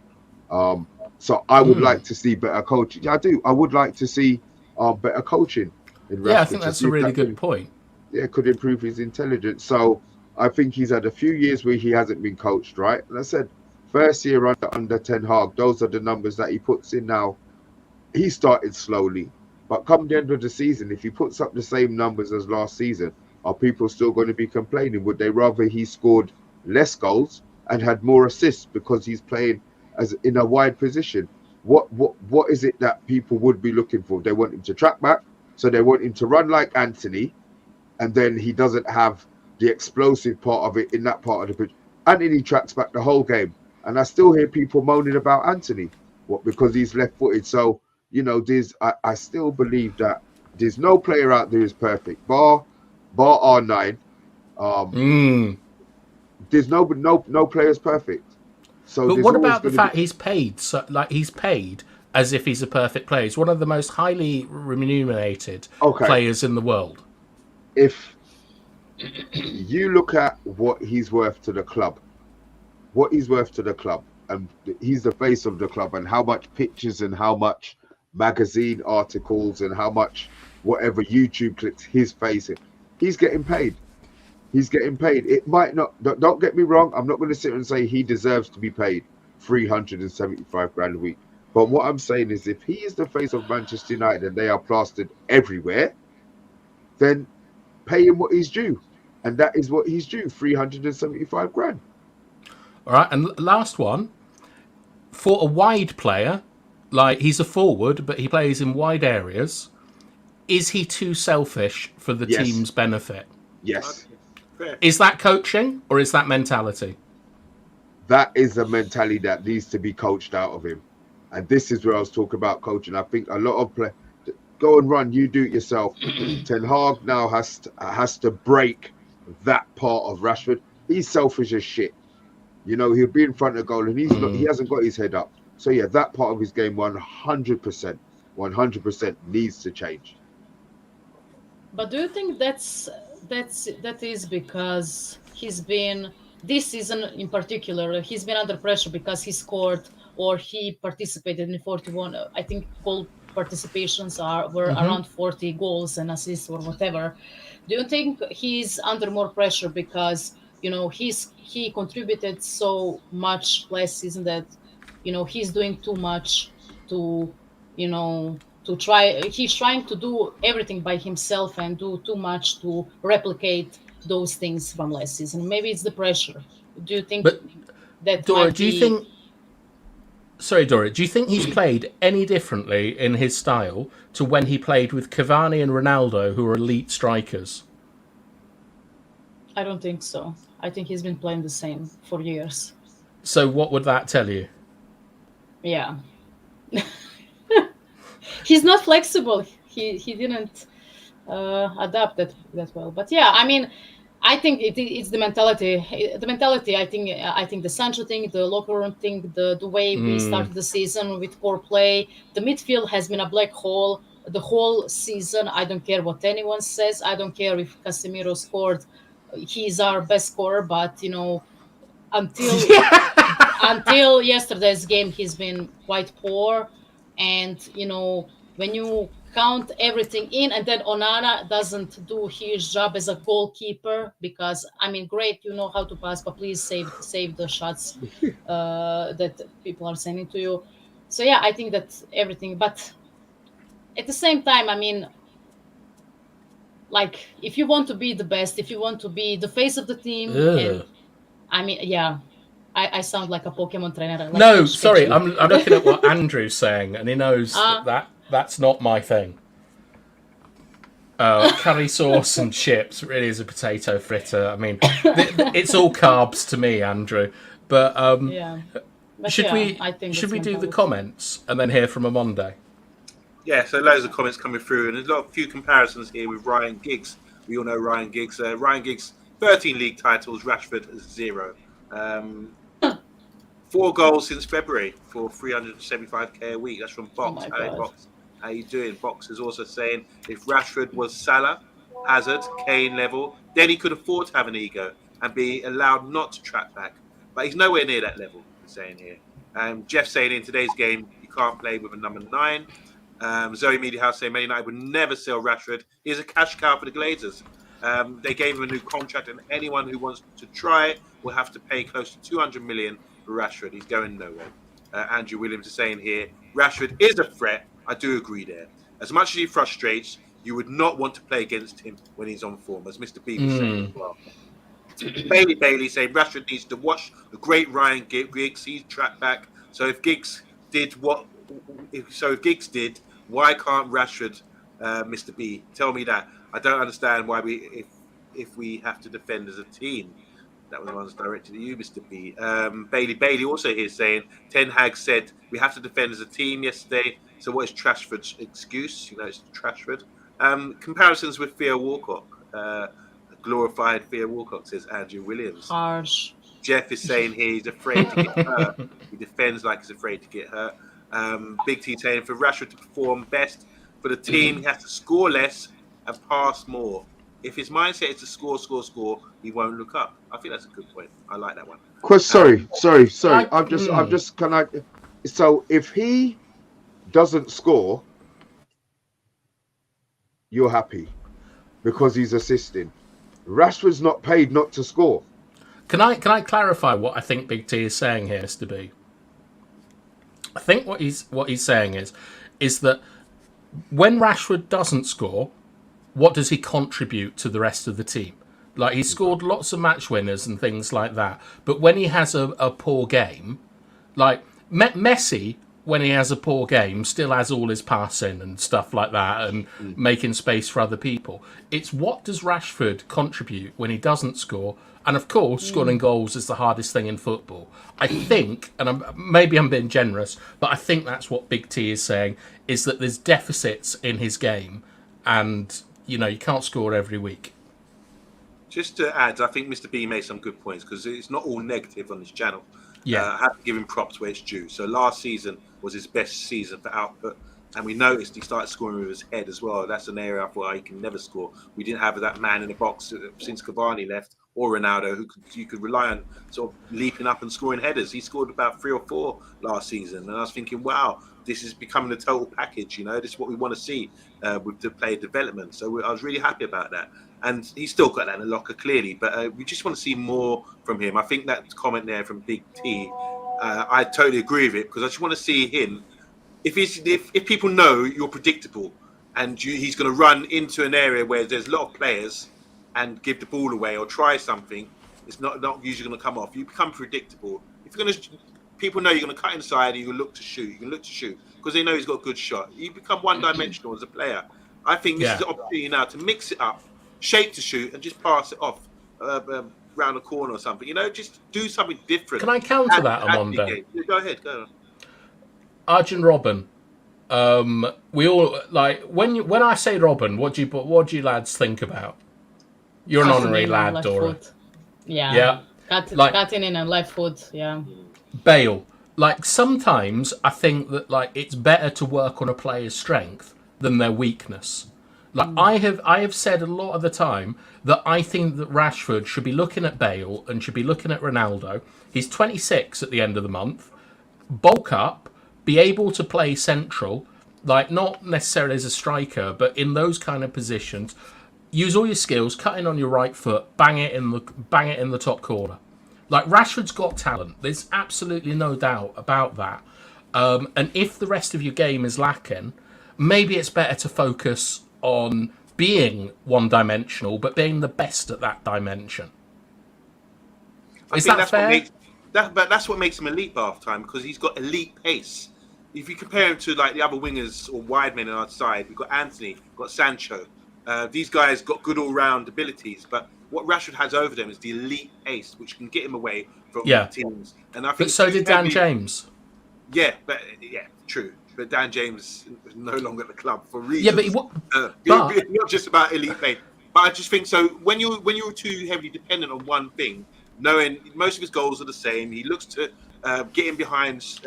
So I would like to see better coaching. Yeah, I do. I would like to see better coaching in Rashford. Yeah, I think that's a really good point. Yeah, could improve his intelligence. So I think he's had a few years where he hasn't been coached, right? And I said, first year under Ten Hag, those are the numbers that he puts in now. He started slowly, but come the end of the season, if he puts up the same numbers as last season, are people still going to be complaining? Would they rather he scored less goals and had more assists because he's playing as in a wide position? What is it that people would be looking for? They want him to track back, so they want him to run like Anthony, and then he doesn't have the explosive part of it in that part of the pitch. Anthony tracks back the whole game, and I still hear people moaning about Anthony, because he's left-footed. So I still believe that there's no player out there who's perfect, bar R9. There's no player's perfect. So, but what about the fact he's paid? So, he's paid as if he's a perfect player. He's one of the most highly remunerated players in the world. If you look at what he's worth to the club, and he's the face of the club, and how much pictures and how much magazine articles and how much whatever YouTube clicks his face in, he's getting paid. It might not, don't get me wrong, I'm not going to sit and say he deserves to be paid 375 grand a week. But what I'm saying is, if he is the face of Manchester United and they are plastered everywhere, then pay him what he's due. And that is what he's due, 375 grand. All right, and last one. For a wide player, like he's a forward, but he plays in wide areas, is he too selfish for the team's benefit? Yes. Is that coaching or is that mentality? That is a mentality that needs to be coached out of him. And this is where I was talking about coaching. I think a lot of go and run, you do it yourself. Ten Hag now has to break that part of Rashford. He's selfish as shit. He'll be in front of goal and he hasn't got his head up. So yeah, that part of his game 100% needs to change. But do you think that is because he's been, this season in particular, he's been under pressure because he scored or he participated in 41, I think goal participations were around 40 goals and assists or whatever. Do you think he's under more pressure because he contributed so much last season that he's doing too much to he's trying to do everything by himself and do too much to replicate those things from last season? Maybe it's the pressure. Do you think that Dora, do you think he's played any differently in his style to when he played with Cavani and Ronaldo, who are elite strikers? I don't think so. I think he's been playing the same for years. So what would that tell you? Yeah. He's not flexible. He didn't adapt that well. But yeah, I mean, I think it's the mentality. The mentality. I think the Sancho thing, the locker room thing, the way we started the season with poor play. The midfield has been a black hole the whole season. I don't care what anyone says. I don't care if Casemiro scored. He's our best scorer, but until yesterday's game, he's been quite poor. And when you count everything in, and then Onana doesn't do his job as a goalkeeper, because great, you know how to pass, but please save the shots that people are sending to you. So yeah, I think that's everything. But at the same time, if you want to be the best, if you want to be the face of the team, I sound like a Pokemon trainer. No, sorry, I'm looking at what Andrew's saying, and he knows that's not my thing. Curry sauce and chips really is a potato fritter. It's all carbs to me, Andrew. But should we do the comments and then hear from OMONDI? Yeah, so loads of comments coming through, and there's a few comparisons here with Ryan Giggs. We all know Ryan Giggs. Ryan Giggs, 13 league titles, Rashford 0. 4 goals since February for 375k a week. That's from Box. How you doing? Boxer's also saying if Rashford was Salah, Hazard, Kane level, then he could afford to have an ego and be allowed not to track back. But he's nowhere near that level, he's saying here. Jeff saying in today's game, you can't play with a number 9. Zoe Media House saying Man United would never sell Rashford. He's a cash cow for the Glazers. They gave him a new contract, and anyone who wants to try it will have to pay close to 200 million for Rashford. He's going nowhere. Andrew Williams is saying here, Rashford is a threat. I do agree there. As much as he frustrates, you would not want to play against him when he's on form, as Mr. B was saying as well. Bailey saying Rashford needs to watch the great Ryan Giggs. He's tracked back. So if Giggs did, why can't Rashford, Mr. B? Tell me that. I don't understand why if we have to defend as a team. That was one that's directed at you, Mr. B. Bailey also here saying Ten Hag said we have to defend as a team yesterday. So what is Trashford's excuse? It's Trashford. Comparisons with Theo Walcott. Glorified Theo Walcott, says Andrew Williams. Harsh. Jeff is saying here he's afraid to get hurt. He defends like he's afraid to get hurt. Big T saying for Rashford to perform best for the team, he has to score less and pass more. If his mindset is to score, he won't look up. I think that's a good point. I like that one. Sorry. So if he doesn't score, you're happy because he's assisting. Rashford's not paid not to score. Can I clarify what I think Big T is saying here, Mr. B? I think what he's saying is that when Rashford doesn't score, what does he contribute to the rest of the team? Like, he scored lots of match winners and things like that. But when he has a poor game, like Messi, when he has a poor game, still has all his passing and stuff like that and making space for other people. It's what does Rashford contribute when he doesn't score? And of course, scoring goals is the hardest thing in football. I think, and maybe I'm being generous, but I think that's what Big T is saying, is that there's deficits in his game and, you can't score every week. Just to add, I think Mr. B made some good points because it's not all negative on this channel. Yeah. I have to give him props where it's due. So last season was his best season for output. And we noticed he started scoring with his head as well. That's an area I thought he can never score. We didn't have that man in the box since Cavani left, or Ronaldo, who you could rely on sort of leaping up and scoring headers. He scored about 3 or 4 last season. And I was thinking, wow, this is becoming a total package. This is what we want to see with the player development. So I was really happy about that. And he's still got that in the locker, clearly. But we just want to see more from him. I think that comment there from Big T, I totally agree with it, because I just want to see him. If people know you're predictable and he's going to run into an area where there's a lot of players and give the ball away or try something, it's not usually going to come off. You become predictable. If you're going to, people know you're going to cut inside and you can look to shoot. Because they know he's got a good shot. You become one-dimensional as a player. I think this is the opportunity now to mix it up, shape to shoot, and just pass it off round a corner or something. Just do something different. Can I counter that, Amondo? Go ahead. Go. Arjen Robben. We all like when I say Robben. What do you lads think about? You're an honorary lad, Dora. Yeah. Cutting in a left foot. Yeah. Bale. Like, sometimes I think that it's better to work on a player's strength than their weakness. Like, I have said a lot of the time that I think that Rashford should be looking at Bale and should be looking at Ronaldo. He's 26 at the end of the month. Bulk up, be able to play central, not necessarily as a striker, but in those kind of positions. Use all your skills, cut in on your right foot, bang it in the top corner. Like, Rashford's got talent. There's absolutely no doubt about that. And if the rest of your game is lacking, maybe it's better to focus on being one-dimensional, but being the best at that dimension. Is that fair? But that's what makes him elite by half time, because he's got elite pace. If you compare him to the other wingers or wide men on our side, we've got Anthony, we've got Sancho. These guys got good all-round abilities, but what Rashford has over them is the elite pace, which can get him away from teams. And I think but so did Dan James. Yeah, true. But Dan James is no longer at the club for reasons. Yeah, but not just about elite play. But I just think so. When you're too heavily dependent on one thing, knowing most of his goals are the same, he looks to get in behind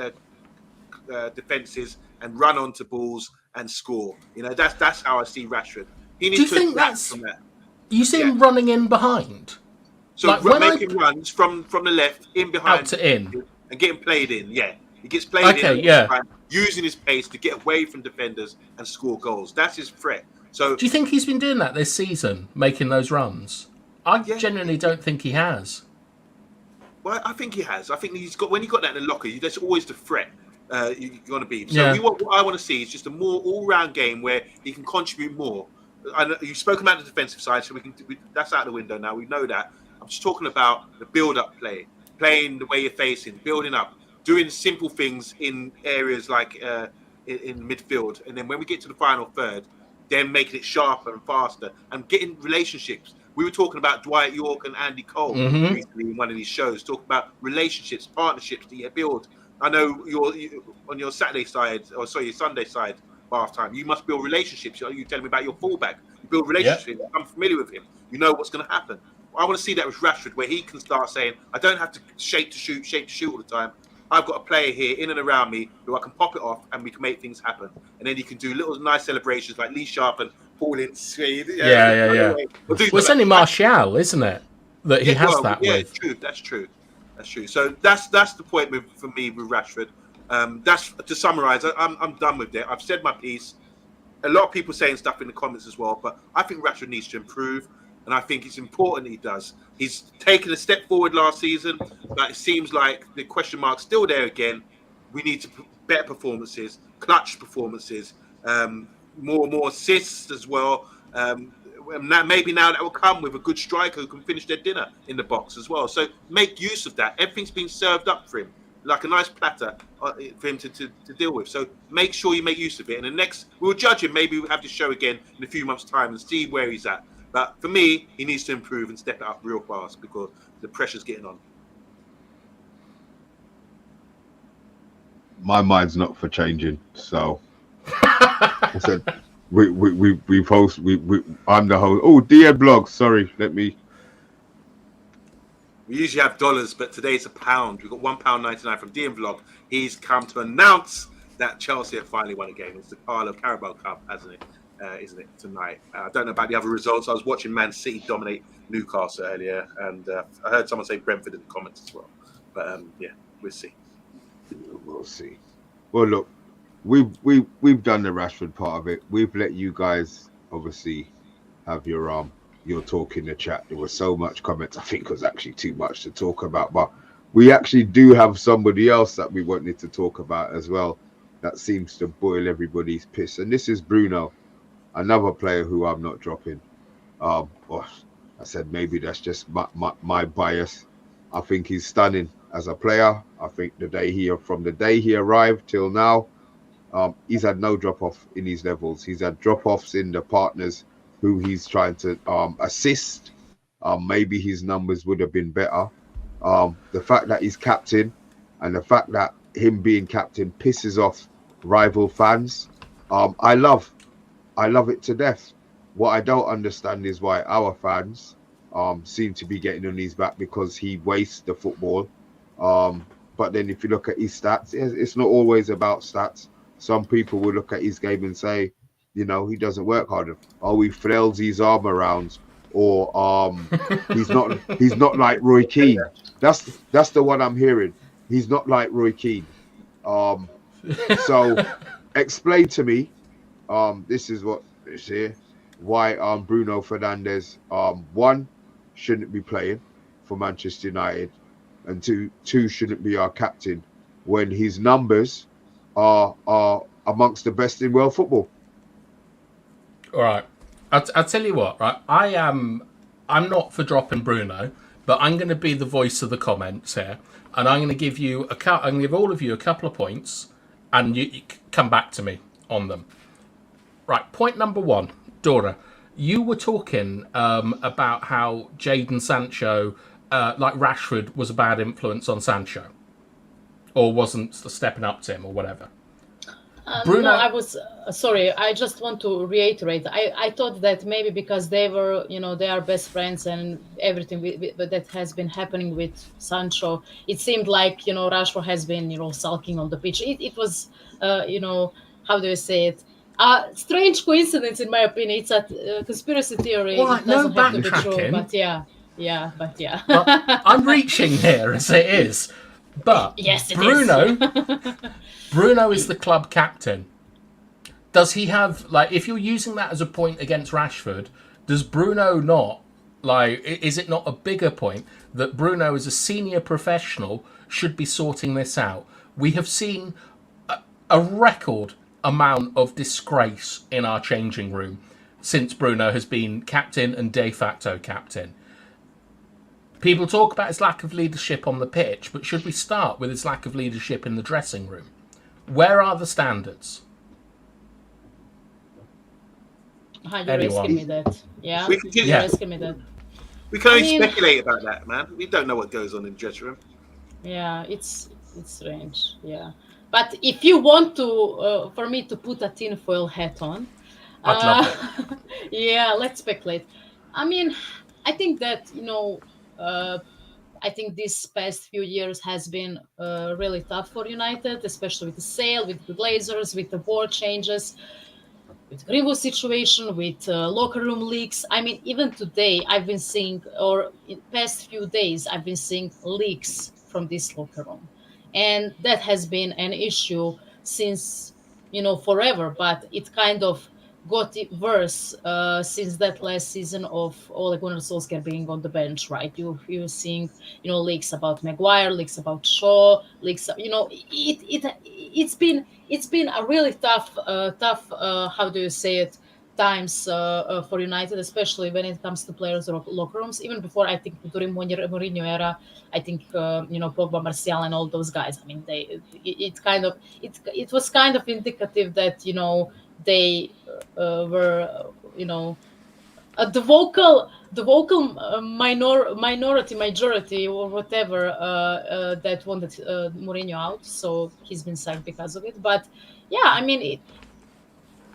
defenses and run onto balls and score. You know, that's how I see Rashford. He Do needs you to think adapt that's? from that. You see him running in behind, So like making runs from the left in behind out to in, and getting played in. Yeah, he gets played in a lot of the time, using his pace to get away from defenders and score goals. That's his threat. So do you think he's been doing that this season, making those runs? I genuinely don't think he has. Well, I think he has. I think he's got when you got that in the locker. That's always the threat you're going to be. So what I want to see is just a more all-round game where he can contribute more. I know you spoke about the defensive side, so that's out the window now. We know that. I'm just talking about the build-up play, playing the way you're facing, building up, doing simple things in areas like in midfield, and then when we get to the final third, then making it sharper and faster and getting relationships. We were talking about Dwight York and Andy Cole recently in one of these shows, talking about relationships, partnerships that you build. I know you're on your Saturday side, or sorry, your Sunday side, bath time. You must build relationships. You telling me about your fullback. You build relationships. I'm familiar with him. You know what's going to happen. I want to see that with Rashford, where he can start saying, I don't have to shape to shoot all the time. I've got a player here in and around me who I can pop it off and we can make things happen. And then you can do little nice celebrations like Lee Sharp and Paul Ince. Yeah. Well, it's only Martial, isn't it? That he has that with. True. That's true. So that's the point for me with Rashford. That's to summarise. I'm done with it. I've said my piece. A lot of people saying stuff in the comments as well, but I think Rashford needs to improve. And I think it's important he does. He's taken a step forward last season, but it seems like the question mark's still there again. We need to better performances, clutch performances, more assists as well. Maybe now that will come with a good striker who can finish their dinner in the box as well. So make use of that. Everything's been served up for him, like a nice platter for him to deal with. So make sure you make use of it. And we'll judge him. Maybe we'll have this show again in a few months' time and see where he's at. But for me, he needs to improve and step it up real fast because the pressure's getting on. My mind's not for changing, so I said we post. I'm the host. Oh, DN Blog. Sorry, let me. We usually have dollars, but today it's £1. We've got £1.99 from DN Vlog. He's come to announce that Chelsea have finally won a game. It's the Carabao Cup, hasn't it? Isn't it, tonight? I don't know about the other results. I was watching Man City dominate Newcastle earlier, and I heard someone say Brentford in the comments as well. But we'll see. We'll see. Well, look, we've done the Rashford part of it. We've let you guys obviously have your talk in the chat. There was so much comments. I think it was actually too much to talk about, but we actually do have somebody else that we wanted to talk about as well. That seems to boil everybody's piss, and this is Bruno. Another player who I'm not dropping. I said maybe that's just my bias. I think he's stunning as a player. I think from the day he arrived till now, he's had no drop off in his levels. He's had drop offs in the partners who he's trying to assist. Maybe his numbers would have been better. The fact that he's captain and the fact that him being captain pisses off rival fans. I love it to death. What I don't understand is why our fans seem to be getting on his back because he wastes the football. But then if you look at his stats, it's not always about stats. Some people will look at his game and say, he doesn't work hard. Oh, he flails his arm around, or he's not like Roy Keane. That's the one I'm hearing. He's not like Roy Keane. So explain to me. This is what is here. Why Bruno Fernandes one shouldn't be playing for Manchester United, and two shouldn't be our captain when his numbers are amongst the best in world football. All right, I'll tell you what. Right, I'm not for dropping Bruno, but I'm going to be the voice of the comments here, and I'm going to give you I'm going to give all of you a couple of points, and you come back to me on them. Right, point number one, Dora, you were talking about how Jadon Sancho, like Rashford, was a bad influence on Sancho, or wasn't stepping up to him, or whatever. Bruno, no, I was sorry. I just want to reiterate. I thought that maybe because they were, they are best friends and everything that has been happening with Sancho, it seemed like Rashford has been sulking on the pitch. It was how do you say it? Strange coincidence, in my opinion. It's a conspiracy theory. What? It doesn't No have to be true, backtracking? but yeah. Well, I'm reaching here as it is, but yes, Bruno is the club captain. Does he have, like, if you're using that as a point against Rashford, does Bruno not, like, is it not a bigger point that Bruno, as a senior professional, should be sorting this out? We have seen a record amount of disgrace in our changing room since Bruno has been captain and de facto captain. People talk about his lack of leadership on the pitch, but should we start with his lack of leadership in the dressing room? Where are the standards? You're asking me that. Yeah, you're asking me that. We can only speculate about that, man. We don't know what goes on in the dressing room. Yeah, it's strange. Yeah, but if you want to, for me to put a tinfoil hat on, I'd love it. Yeah, let's speculate. I mean, I think that I think these past few years has been really tough for United, especially with the sale, with the Glazers, with the board changes, with Greenwood situation, with locker room leaks. I mean, even today, I've been seeing, or in past few days, I've been seeing leaks from this locker room, and that has been an issue since forever. But it kind of got worse since that last season of Ole Gunnar Solskjaer being on the bench, right? You're seeing leaks about Maguire, leaks about Shaw, leaks. It's been a really tough how do you say it, times for United, especially when it comes to players or locker rooms. Even before, I think during Mourinho era, I think Pogba, Martial, and all those guys. I mean, it was kind of indicative that they were the vocal majority or whatever that wanted Mourinho out, so he's been sacked because of it. But yeah, I mean,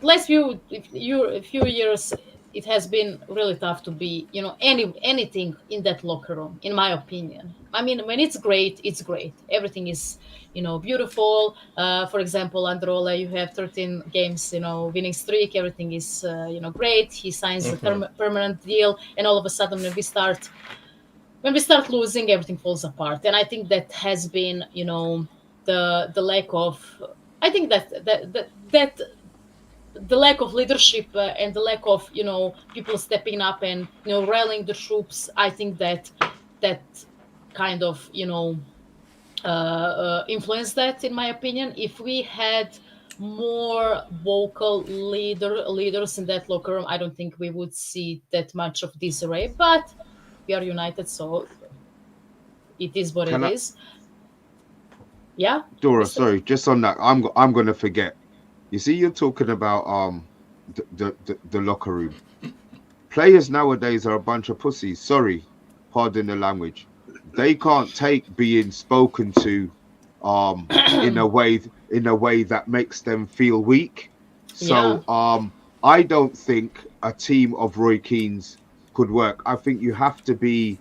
last few years, it has been really tough to be anything in that locker room, in my opinion. I mean, when it's great, everything is beautiful. For example, under Ole, you have 13 games winning streak, everything is great. He signs a permanent deal, and all of a sudden when we start losing, everything falls apart. And I think that has been the lack of, I think that the lack of leadership and the lack of people stepping up and rallying the troops. I think that kind of influenced that, in my opinion. If we had more vocal leaders in that locker room, I don't think we would see that much of disarray. But we are United, so it is what it is. Yeah, Dora, sorry, just on that, I'm gonna forget. You see, you're talking about the locker room. Players nowadays are a bunch of pussies. Sorry, pardon the language. They can't take being spoken to in a way that makes them feel weak. So I don't think a team of Roy Keanes could work. I think you have to be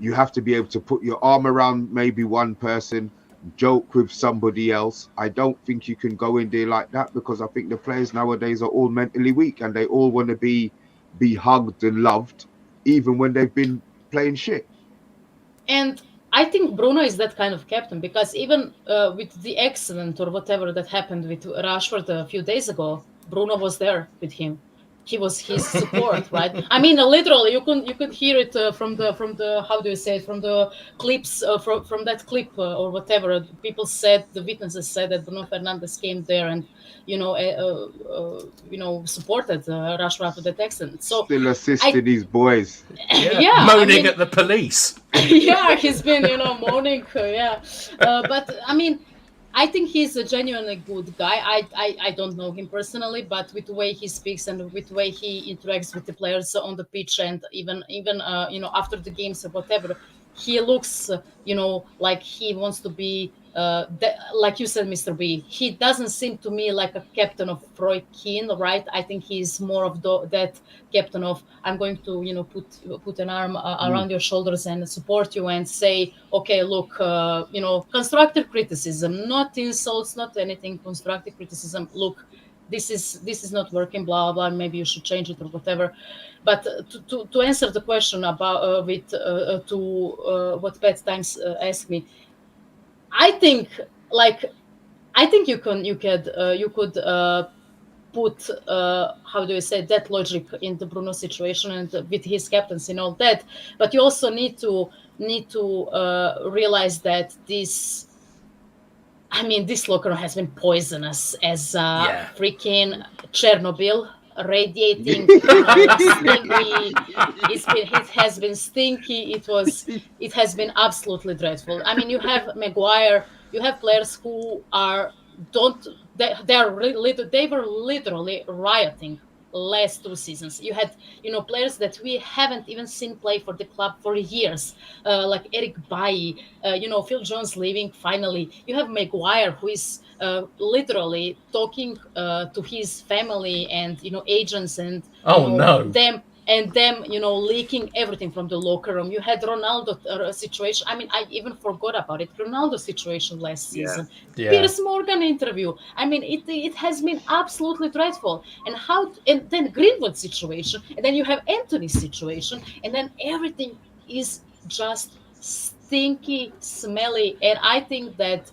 able to put your arm around maybe one person, joke with somebody else. I don't think you can go in there like that, because I think the players nowadays are all mentally weak and they all want to be hugged and loved, even when they've been playing shit. And I think Bruno is that kind of captain, because even with the accident or whatever that happened with Rashford a few days ago, Bruno was there with him. He was his support, right? I mean, literally, you could hear it from the how do you say it, from the clips from that clip or whatever. People said, the witnesses said that Bruno Fernandes came there and supported Rashford after that accident. So still assisting these boys. Yeah, moaning at the police. Yeah, he's been moaning. But I mean, I think he's a genuinely good guy. I don't know him personally, but with the way he speaks and with the way he interacts with the players on the pitch, and even after the games or whatever, he looks like he wants to be like you said, Mr. B. He doesn't seem to me like a captain of Roy Keane, right? I think he's more of that captain of, I'm going to put an arm around your shoulders and support you and say, okay, look, constructive criticism, not insults, not anything, constructive criticism. Look, this is not working, blah blah. Maybe you should change it or whatever. But to answer the question about what Pat Times asked me, I think you could put how do you say that logic in the Bruno situation and with his captains and all that, but you also need to realize that this locker room has been poisonous as freaking Chernobyl, radiating. Stinky. It has been stinky. It has been absolutely dreadful. I mean, you have Maguire. You have players who are they were literally rioting last 2 seasons. You had players that we haven't even seen play for the club for years, like Eric Bailly, Phil Jones leaving finally. You have Maguire, who is literally talking to his family and agents and them leaking everything from the locker room. You had Ronaldo situation. I mean, I even forgot about it. Ronaldo situation last season. Piers Morgan interview. I mean, it has been absolutely dreadful. And then Greenwood situation, and then you have Anthony's situation, and then everything is just stinky, smelly. And I think that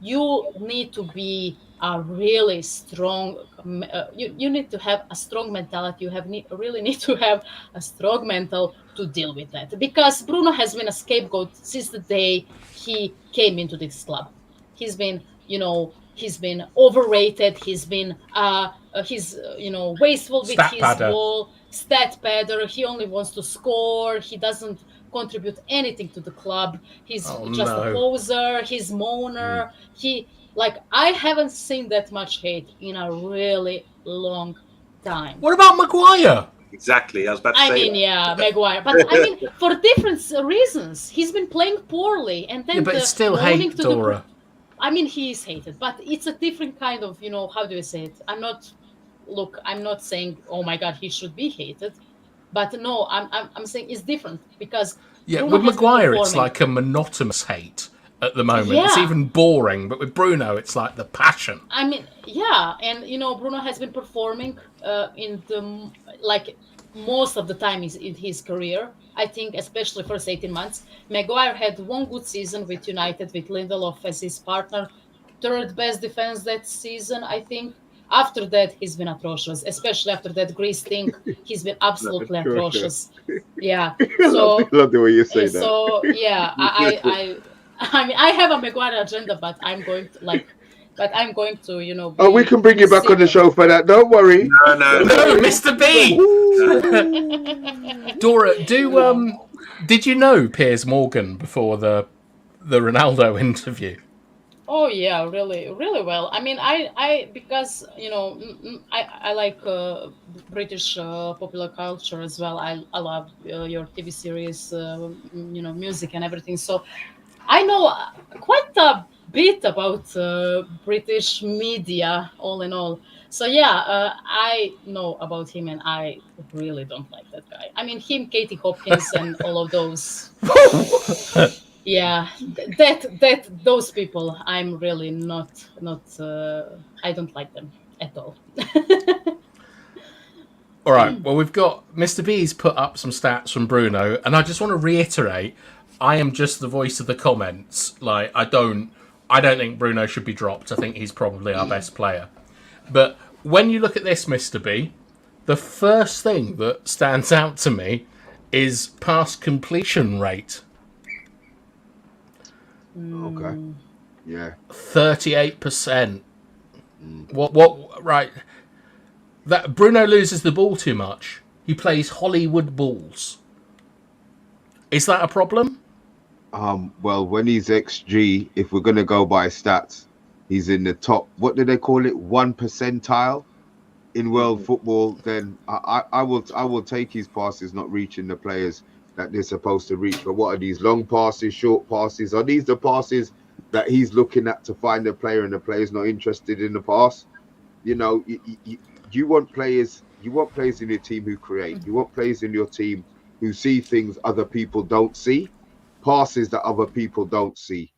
you need to be a really strong. You need to have a strong mentality. You really need to have a strong mental to deal with that, because Bruno has been a scapegoat since the day he came into this club. He's been overrated. He's been wasteful with his ball, stat padder. He only wants to score. He doesn't contribute anything to the club. He's a poser. He's moaner. I haven't seen that much hate in a really long time. What about Maguire? Exactly, I was about to say. Maguire. But I mean, for different reasons. He's been playing poorly, and then but it's still hate, Dora. I mean, he is hated, but it's a different kind of, how do you say it? I'm not saying, oh my God, he should be hated, but no, I'm saying it's different because with Maguire, it's like a monotonous hate at the moment. Yeah. It's even boring, but with Bruno, it's like the passion. I mean, and Bruno has been performing in the most of the time in his career. I think, especially first 18 months. Maguire had one good season with United, with Lindelof as his partner. Third best defense that season, I think. After that, he's been atrocious, especially after that Greece thing. He's been absolutely atrocious. Yeah. So, I love the way you say that. So, yeah, I mean, I have a Maguire agenda, but I'm going to, Oh, we can bring you back on the show for that. Don't worry. No, Mr. B. Dora, did you know Piers Morgan before the Ronaldo interview? Oh yeah, really, really well. I mean, I because I like British popular culture as well. I love your TV series, music and everything. So I know quite a bit about British media, all in all. So I know about him, and I really don't like that guy. I mean, him, Katie Hopkins, and all of those. Yeah, those people, I'm really not. I don't like them at all. All right. Well, we've got Mr. B's put up some stats from Bruno, and I just want to reiterate, I am just the voice of the comments. Like, I don't think Bruno should be dropped. I think he's probably our best player. But when you look at this, Mr. B, the first thing that stands out to me is pass completion rate. Okay. Yeah. 38%. What? Right. That Bruno loses the ball too much. He plays Hollywood balls. Is that a problem? Well, when he's XG, if we're gonna go by stats, he's in the top. What do they call it? 1 percentile in world football. Then I will take his passes not reaching the players that they're supposed to reach. But what are these long passes, short passes? Are these the passes that he's looking at to find a player and the player's not interested in the pass? You want players. You want players in your team who create. You want players in your team who see things other people don't see, passes that other people don't see.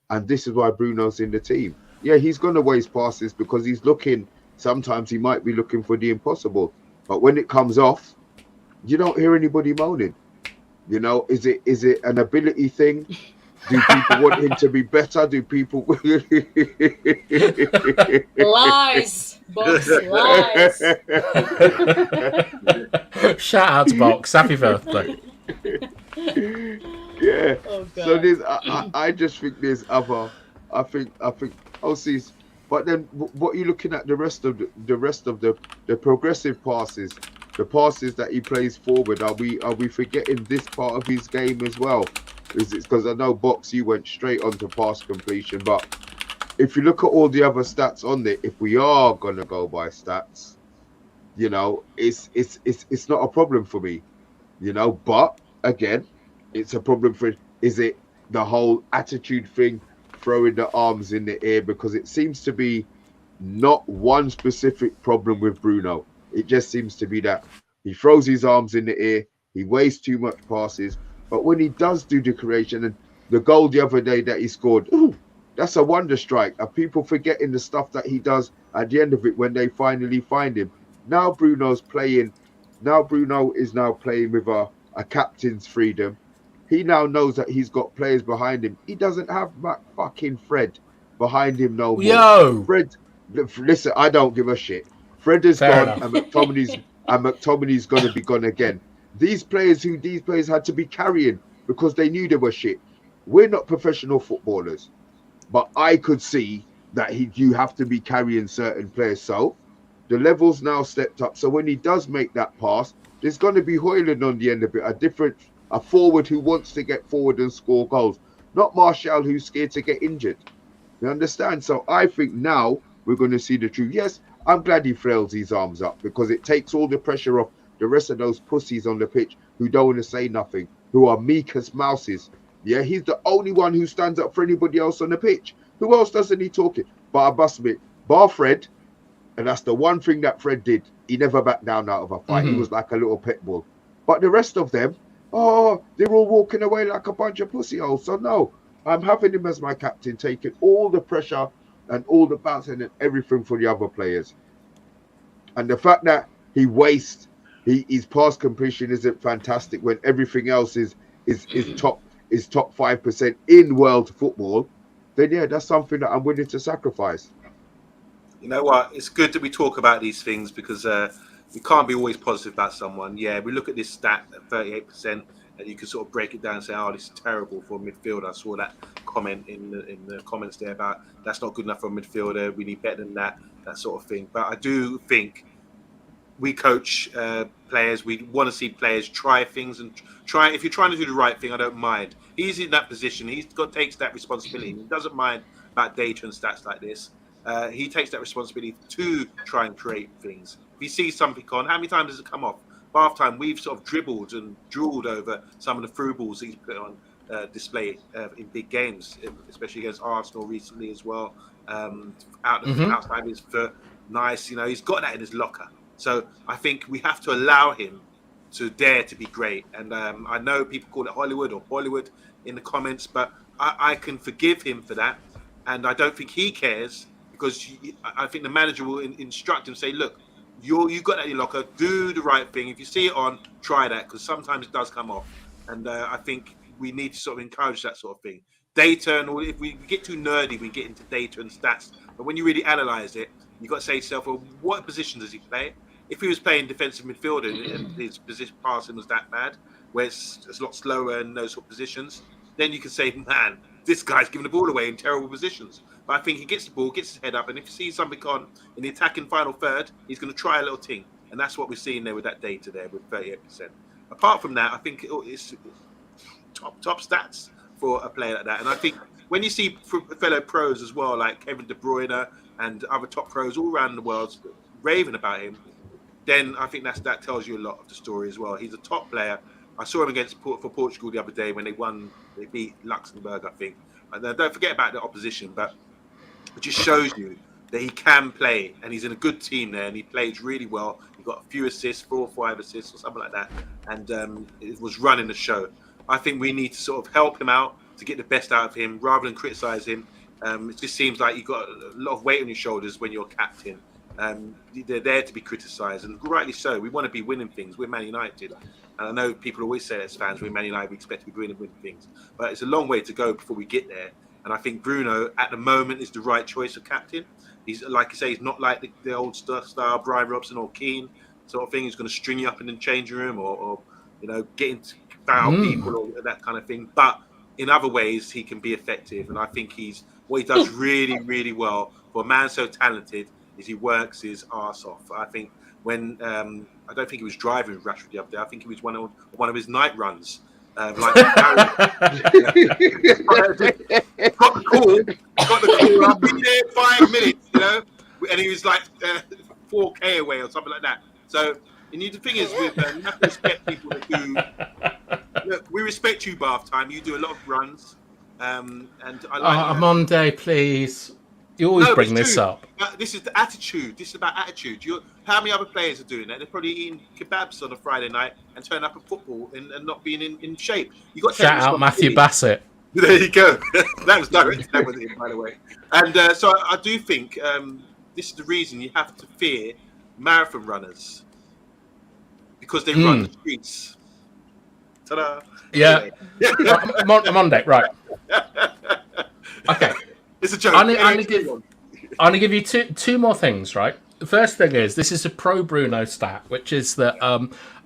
And this is why Bruno's in the team. Yeah, he's going to waste passes because he's looking Sometimes he might be looking for the impossible. But when it comes off, you don't hear anybody moaning. You know, is it an ability thing? Do people want him to be better? Do people lies, box lies? Shout out to Box, happy birthday. Yeah. Oh, So God. there's I just think there's other I think OC's, but then what are you looking at the rest of the progressive passes, the passes that he plays forward? Are we forgetting this part of his game as well? Is it because I know Box you went straight onto pass completion, but if you look at all the other stats on there, if we are gonna go by stats, you know, it's not a problem for me, you know. But again, it's a problem for, is it the whole attitude thing, throwing the arms in the air? Because it seems to be not one specific problem with Bruno. It just seems to be that he throws his arms in the air, he wastes too much passes. But when he does do the creation, and the goal the other day that he scored, ooh, that's a wonder strike. Are people forgetting the stuff that he does at the end of it when they finally find him? Now Bruno's playing. Now Bruno is now playing with a captain's freedom. He now knows that he's got players behind him. He doesn't have fucking Fred behind him no more. Yo, Fred, listen, I don't give a shit. Fred is fair gone, enough. and McTominay's gonna be gone again. These players had to be carrying because they knew they were shit. We're not professional footballers, but I could see that you have to be carrying certain players. So the levels now stepped up. So when he does make that pass, there's going to be Højlund on the end of it, a forward who wants to get forward and score goals, not Martial who's scared to get injured. You understand? So I think now we're going to see the truth. Yes, I'm glad he flails his arms up because it takes all the pressure off the rest of those pussies on the pitch who don't want to say nothing, who are meek as mouses. Yeah, he's the only one who stands up for anybody else on the pitch. Who else doesn't he talk it? But I must admit, bar Fred, and that's the one thing that Fred did. He never backed down out of a fight. He was like a little pit bull. But the rest of them, they're all walking away like a bunch of pussy holes. So no, I'm having him as my captain, taking all the pressure and all the bouncing and everything for the other players. And the fact that he wastes, his pass completion isn't fantastic when everything else is top 5% in world football, then yeah, that's something that I'm willing to sacrifice. You know what? It's good that we talk about these things because we can't be always positive about someone. Yeah, we look at this stat at 38%, and you can sort of break it down and say, "Oh, this is terrible for a midfielder." I saw that comment in the comments there about that's not good enough for a midfielder. We need better than that sort of thing. But I do think we coach players. We want to see players try things and try. If you're trying to do the right thing, I don't mind. He's in that position. Takes that responsibility. He doesn't mind about data and stats like this. He takes that responsibility to try and create things. If he sees something on, how many times does it come off? By half time, we've sort of dribbled and drooled over some of the through balls he's put on display in big games, especially against Arsenal recently as well. Outside his foot, nice. You know, he's got that in his locker. So I think we have to allow him to dare to be great. And I know people call it Hollywood or Bollywood in the comments, but I can forgive him for that. And I don't think he cares because I think the manager will instruct him, say, look, you got that in your locker, do the right thing. If you see it on, try that because sometimes it does come off. And I think we need to sort of encourage that sort of thing. Data, and if we get too nerdy, we get into data and stats. But when you really analyze it, you've got to say to yourself, well, what position does he play? If he was playing defensive midfielder and his position passing was that bad, where it's a lot slower in those sort of positions, then you can say, man, this guy's giving the ball away in terrible positions. But I think he gets the ball, gets his head up, and if he sees something on in the attacking final third, he's going to try a little thing. And that's what we're seeing there with that data there with 38%. Apart from that, I think it's top stats for a player like that. And I think when you see fellow pros as well, like Kevin De Bruyne and other top pros all around the world raving about him, then I think that tells you a lot of the story as well. He's a top player. I saw him for Portugal the other day when they beat Luxembourg, I think. And don't forget about the opposition, but it just shows you that he can play and he's in a good team there and he plays really well. He got a few assists, 4 or 5 assists or something like that. And it was running the show. I think we need to sort of help him out to get the best out of him rather than criticize him. It just seems like you've got a lot of weight on your shoulders when you're captain. They're there to be criticised, and rightly so. We want to be winning things. We're Man United, and I know people always say as fans, we're Man United, we expect to be winning things, but it's a long way to go before we get there. And I think Bruno, at the moment, is the right choice of captain. He's, like you say, he's not like the old style Brian Robson or Keane sort of thing. He's going to string you up in the changing room or get into foul people or that kind of thing. But in other ways, he can be effective. And I think what he does really, really well for a man so talented is he works his arse off. I think when I don't think he was driving Rashford the other day. I think he was one of his night runs. Got the call. I'll be there in 5 minutes, and he was like 4K away or something like that. So, the thing is, you have to respect people that do. Look, we respect you, Bath Time. You do a lot of runs, and I like. OMONDI, please. You always bring this up. This is the attitude. This is about attitude. How many other players are doing that? They're probably eating kebabs on a Friday night and turning up at football and not being in shape. You got shout out Matthew Bassett. There you go. That was directed. That was it, by the way. And so I do think this is the reason you have to fear marathon runners because they run the streets. Ta-da! Yeah. Monday, right? Okay. It's a joke. I'm going to give you two more things, right? The first thing is, this is a pro Bruno stat, which is that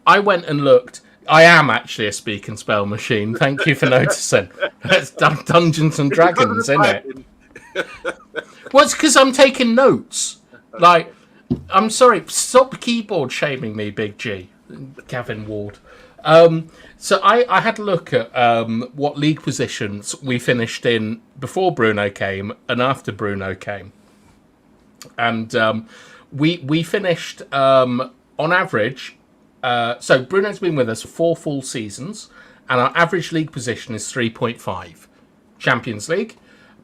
I went and looked. I am actually a speak and spell machine. Thank you for noticing. It's Dungeons and Dragons, isn't it? Well, it's because I'm taking notes. Like, I'm sorry, stop keyboard shaming me, Big G. Gavin Ward. So I had a look at what league positions we finished in before Bruno came and after Bruno came. And we finished on average. So Bruno's been with us for 4 full seasons, and our average league position is 3.5. Champions League.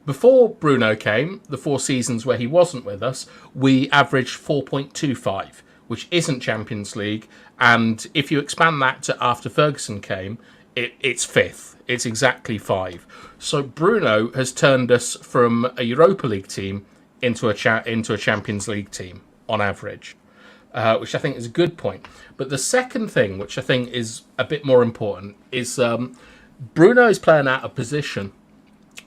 Before Bruno came, the 4 seasons where he wasn't with us, we averaged 4.25, which isn't Champions League. And if you expand that to after Ferguson came, it's 5th. It's exactly 5. So Bruno has turned us from a Europa League team into a Champions League team on average, which I think is a good point. But the second thing, which I think is a bit more important, is Bruno is playing out of position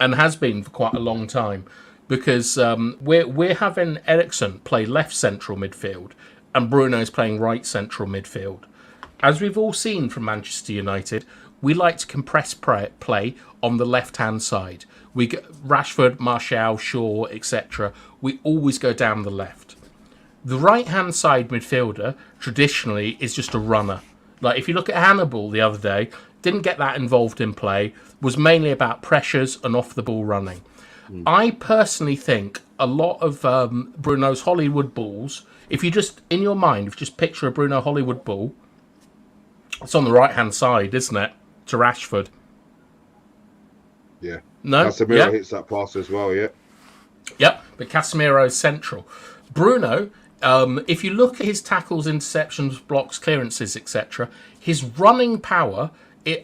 and has been for quite a long time because we're having Eriksen play left central midfield and Bruno's playing right central midfield. As we've all seen from Manchester United, we like to compress play on the left-hand side. We get Rashford, Martial, Shaw, etc. We always go down the left. The right-hand side midfielder, traditionally, is just a runner. Like, if you look at Hannibal the other day, didn't get that involved in play, was mainly about pressures and off-the-ball running. I personally think a lot of Bruno's Hollywood balls, if you just, in your mind, if you just picture a Bruno Hollywood ball, it's on the right-hand side, isn't it, to Rashford? Yeah. No? Casemiro hits that pass as well, yeah. Yep, but Casemiro's central. Bruno, if you look at his tackles, interceptions, blocks, clearances, etc., his running power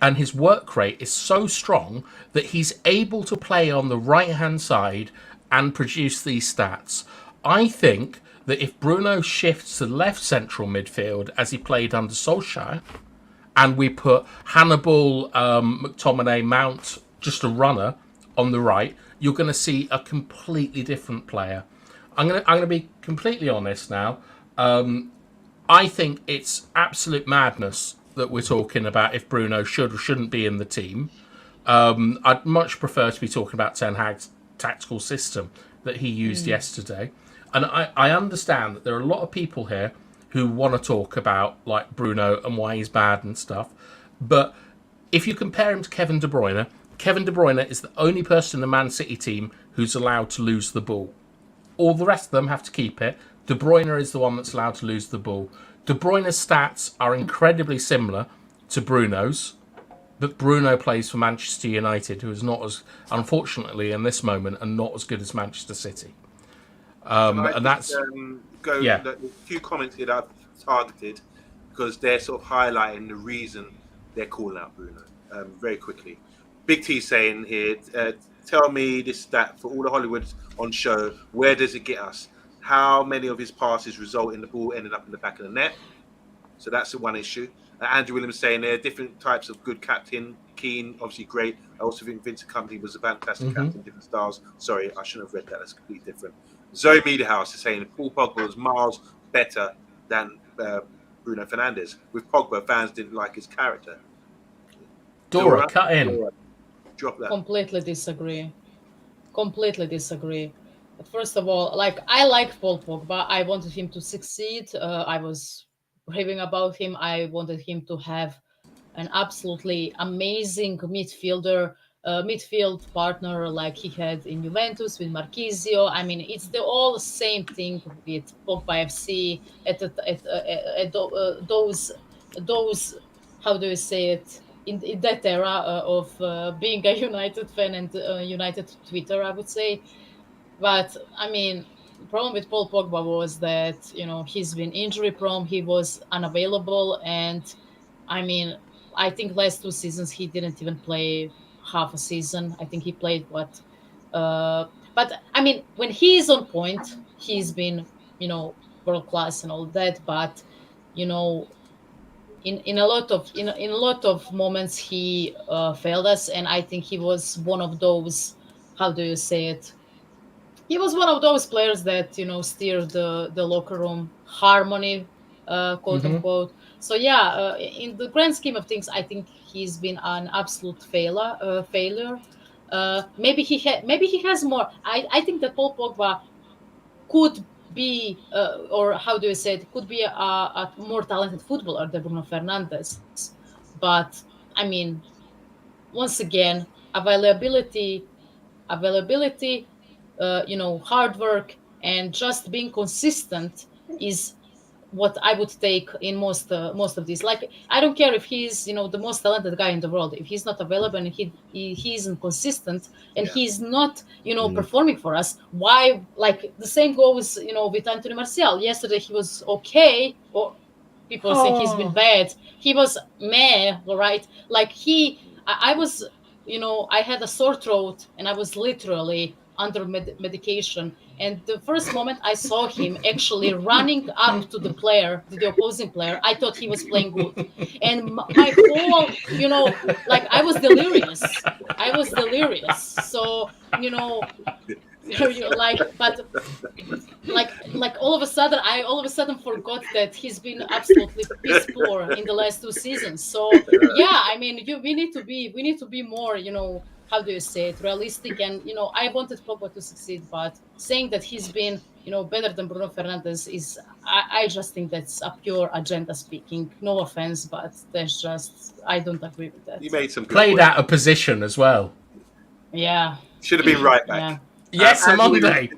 and his work rate is so strong that he's able to play on the right-hand side and produce these stats. I think that if Bruno shifts to left central midfield as he played under Solskjaer, and we put Hannibal, McTominay, Mount, just a runner on the right, you're going to see a completely different player. I'm going to be completely honest now. I think it's absolute madness that we're talking about if Bruno should or shouldn't be in the team. I'd much prefer to be talking about Ten Hag's tactical system that he used yesterday. And I understand that there are a lot of people here who want to talk about like Bruno and why he's bad and stuff. But if you compare him to Kevin De Bruyne is the only person in the Man City team who's allowed to lose the ball. All the rest of them have to keep it. De Bruyne is the one that's allowed to lose the ball. De Bruyne's stats are incredibly similar to Bruno's, but Bruno plays for Manchester United, who is not as, unfortunately, in this moment, and not as good as Manchester City. And that's a few comments here that I've targeted because they're sort of highlighting the reason they're calling out Bruno. Very quickly, Big T saying here, tell me this stat for all the Hollywoods on show. Where does it get us? how many of his passes result in the ball ending up in the back of the net. So that's the one issue. Andrew Williams saying there are different types of good captain. Keane, obviously great. I also think Vincent Kompany was a fantastic captain, different styles. Sorry, I shouldn't have read that. That's completely different. Zoe Meaderhouse is saying Paul Pogba was miles better than Bruno Fernandes. With Pogba, fans didn't like his character. Dora, cut in. Dora, drop that. Completely disagree. First of all, like, I like Paul Pogba. I wanted him to succeed. I was raving about him. I wanted him to have an absolutely amazing midfield partner like he had in Juventus with Marchisio. I mean, it's the all same thing with Pogba FC those how do you say it, in that era of being a United fan and United Twitter, I would say. But I mean, the problem with Paul Pogba was that, he's been injury prone, he was unavailable, and I mean, I think last 2 seasons he didn't even play half a season. I think he played what, but I mean, when he's on point, he's been, world class and all that. But in a lot of moments he failed us, and I think he was one of those. How do you say it? He was one of those players that steered the locker room harmony, quote unquote. So yeah, in the grand scheme of things, I think he's been an absolute failure. Maybe he has more. I think that Paul Pogba could be, or how do you say it, could be a more talented footballer than Bruno Fernandes. But I mean, once again, availability, hard work, and just being consistent is what I would take in most of these. Like, I don't care if he's the most talented guy in the world. If he's not available and he isn't consistent and he's not performing for us, why? Like, the same goes with Anthony Martial. Yesterday he was okay, or people say he's been bad. He was meh, right? Like, I was I had a sore throat and I was literally under medication, and the first moment I saw him actually running up to the opposing player, I thought he was playing good. And my whole, like, I was delirious. So, like all of a sudden I forgot that he's been absolutely piss poor in the last 2 seasons. So yeah, I mean, we need to be more, how do you say it, realistic. And I wanted Pogba to succeed, but saying that he's been better than Bruno Fernandes is, I just think that's a pure agenda speaking. No offense, but that's just, I don't agree with that. You made some good played out of position as well. Yeah, should have been right back. Yes, on Monday.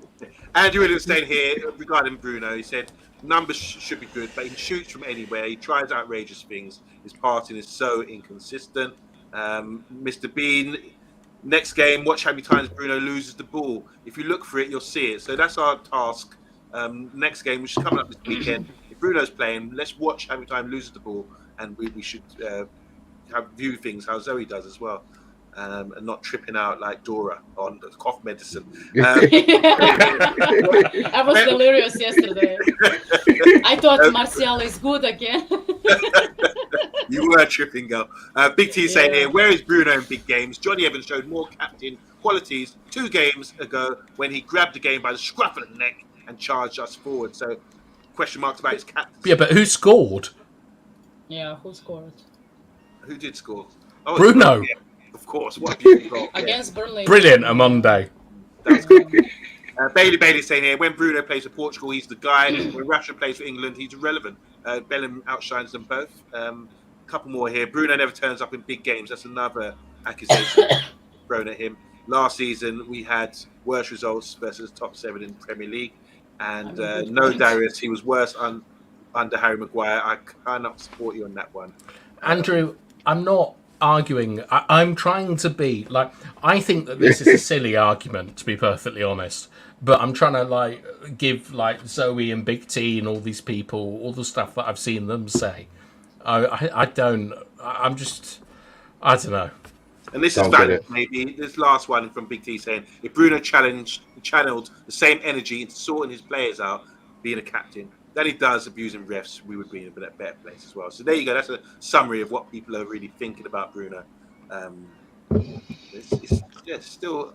Andrew Williams staying here regarding Bruno. He said numbers should be good, but he shoots from anywhere. He tries outrageous things. His passing is so inconsistent. Mr. Bean, next game, watch how many times Bruno loses the ball. If you look for it, you'll see it. So that's our task. Next game, which is coming up this weekend. If Bruno's playing, let's watch how many times he loses the ball, and we should view things how Zoe does as well. And not tripping out like Dora on the cough medicine. I was delirious yesterday. I thought Martial is good again. You were tripping, girl. Big T saying here, where is Bruno in big games? Johnny Evans showed more captain qualities 2 games ago when he grabbed the game by the scruff of the neck and charged us forward. So, question marks about his captain. Yeah, but who scored? Yeah, who scored? Who did score? Oh, Bruno. Yeah. Of course, what a beautiful goal. Against Burnley. Brilliant, on Monday. That's good. Bailey saying here, when Bruno plays for Portugal, he's the guy. When Rashford plays for England, he's irrelevant. Bellingham outshines them both. Couple more here. Bruno never turns up in big games. That's another accusation thrown at him. Last season, we had worse results versus top 7 in the Premier League. And no Darius, he was worse under Harry Maguire. I cannot support you on that one. Andrew, I'm not arguing. I'm trying to be like, I think that this is a silly argument, to be perfectly honest, but I'm trying to give Zoe and Big T and all these people all the stuff that I've seen them say. I don't know. And this is valid, maybe. This last one from Big T saying, if Bruno channeled the same energy into sorting his players out, being a captain, than he does abusing refs, we would be in a better place as well. So there you go. That's a summary of what people are really thinking about Bruno. It's still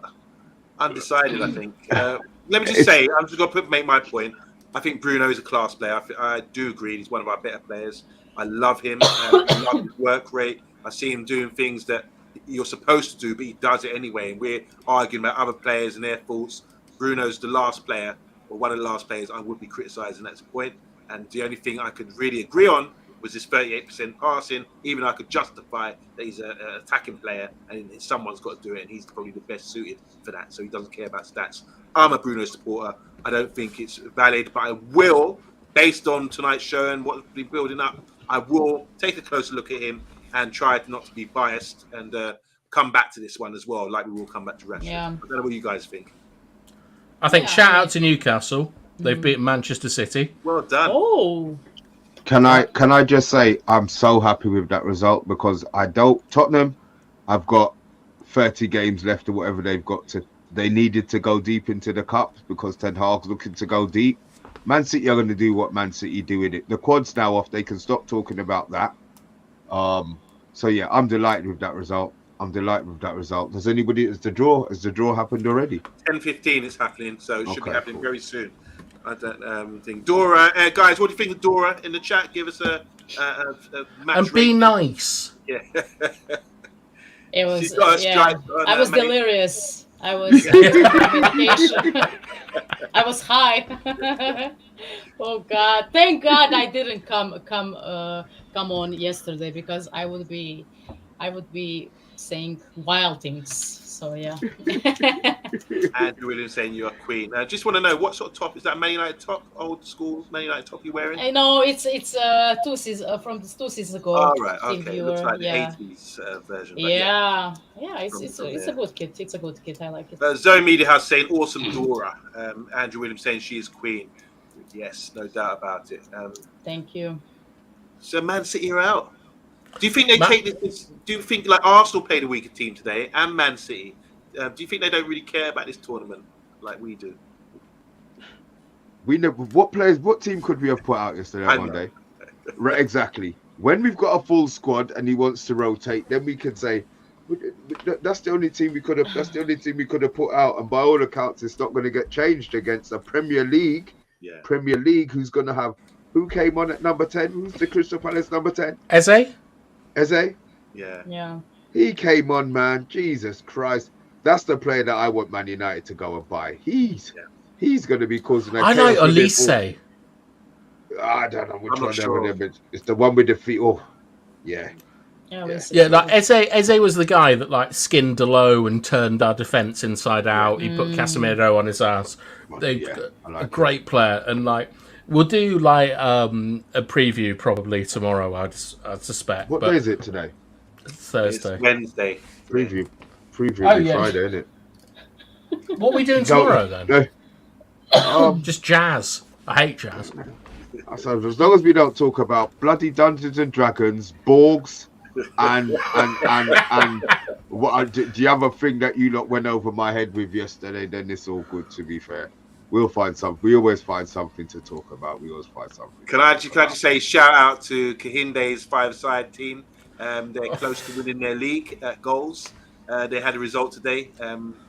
undecided, I think. Let me just say, I'm just going to make my point. I think Bruno is a class player. I do agree. He's one of our better players. I love him. I love his work rate. I see him doing things that you're supposed to do, but he does it anyway. And we're arguing about other players and their faults. Bruno's the last player, or one of the last players I would be criticising at this point. And the only thing I could really agree on was this 38% passing. Even I could justify that he's an attacking player and someone's got to do it, and he's probably the best suited for that. So he doesn't care about stats. I'm a Bruno supporter. I don't think it's valid, but I will, based on tonight's show and what's been building up, I will take a closer look at him and try not to be biased and come back to this one as well, like we will come back to Rashford. Yeah. I don't know what you guys think. I think shout out to Newcastle. They've beaten Manchester City. Well done. Oh. Can I just say I'm so happy with that result, because Tottenham, I've got 30 games left or whatever they needed to go deep into the cup because Ten Hag's looking to go deep. Man City are going to do what Man City do in it. The quad's now off. They can stop talking about that. So yeah, I'm delighted with that result. Has the draw happened already? 10:15 is happening, so it should be happening very soon. I don't think. Dora, guys, what do you think of Dora in the chat? Give us a match and be nice. Yeah. It was. I was delirious. I was medication. I was high. Oh God! Thank God I didn't come on yesterday, because I would be saying wild things. So yeah. Andrew Williams saying you're a queen. I just want to know what sort of top is that? Man United top, old school Man United top you're wearing? I know it's 2 seasons from 2 seasons ago. Oh right, okay. It looks like the 80s version. Yeah, it's a good kit. It's a good kit. I like it. Zone Media House saying awesome Dora. Andrew Williams saying she is queen. Yes, no doubt about it. Thank you. So Man City are out. Do you think they take this? Do you think like Arsenal played a weaker team today and Man City? Do you think they don't really care about this tournament like we do? We know what team could we have put out yesterday on Monday? Right, exactly. When we've got a full squad and he wants to rotate, then we can say that's the only team we could have. That's the only team we could have put out. And by all accounts, it's not going to get changed against a Premier League. Yeah. Premier League, who's going to have who came on at number 10? Who's the Crystal Palace number 10? Eze? Yeah. He came on, man. Jesus Christ. That's the player that I want Man United to go and buy. He's going to be causing I like Elise. I don't know which one sure. But it's the one with the feet. Oh, yeah. Like Eze was the guy that like skinned Delo and turned our defence inside out. He put Casemiro on his ass. A great player, and like we'll do like a preview probably tomorrow. I'd suspect. What day is it today? Thursday. It's Wednesday. Preview Friday, isn't it? What are we doing tomorrow then? Just jazz. I hate jazz. So as long as we don't talk about bloody Dungeons and Dragons, Borgs, and what the other thing that you lot went over my head with yesterday, then it's all good. To be fair, we'll find something. We always find something to talk about. Can I just say shout out to Kahinde's 5-side team? They're close to winning their league goals. They had a result today,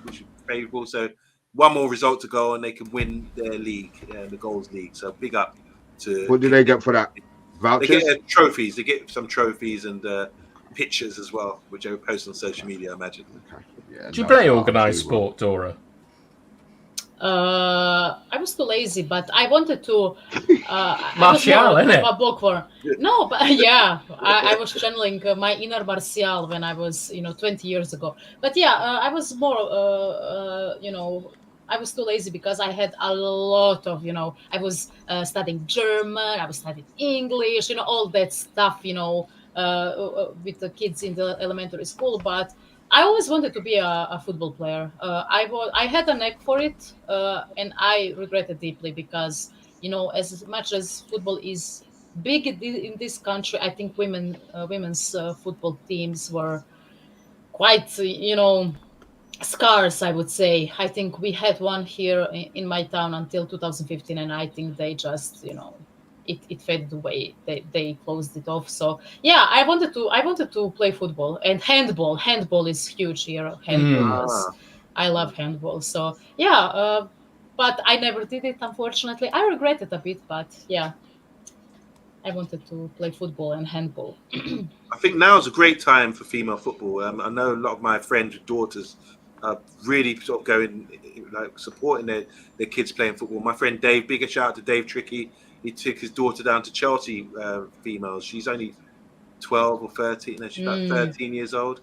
which is favourable. So one more result to go, and they can win their league, the goals league. So big up to. What do they get for that? Vouchers? They get trophies. They get some trophies and pictures as well, which they will post on social media, I imagine. Okay. Yeah, do you play organised sport, Dora? I was too lazy, but I wanted to. Martial, innit? A book for no, but yeah, I was channeling my inner Martial when I was, 20 years ago. But yeah, I was more, I was too lazy because I had a lot of, I was studying German, I was studying English, all that stuff, with the kids in the elementary school, but. I always wanted to be a football player. I had a knack for it, and I regret it deeply because, as much as football is big in this country, I think women's football teams were quite, scarce, I would say. I think we had one here in my town until 2015, and I think they just, it faded away. They closed it off. So yeah, I wanted to play football and handball. Handball is huge here. Handball is, I love handball. So yeah, but I never did it, unfortunately. I regret it a bit, but yeah, I wanted to play football and handball. I think now is a great time for female football. I know a lot of my friends with daughters are really sort of going, like, supporting their kids playing football. My friend Dave, bigger shout out to Dave Tricky. He took his daughter down to Chelsea females. She's only 12 or 13. No, she's about 13 years old,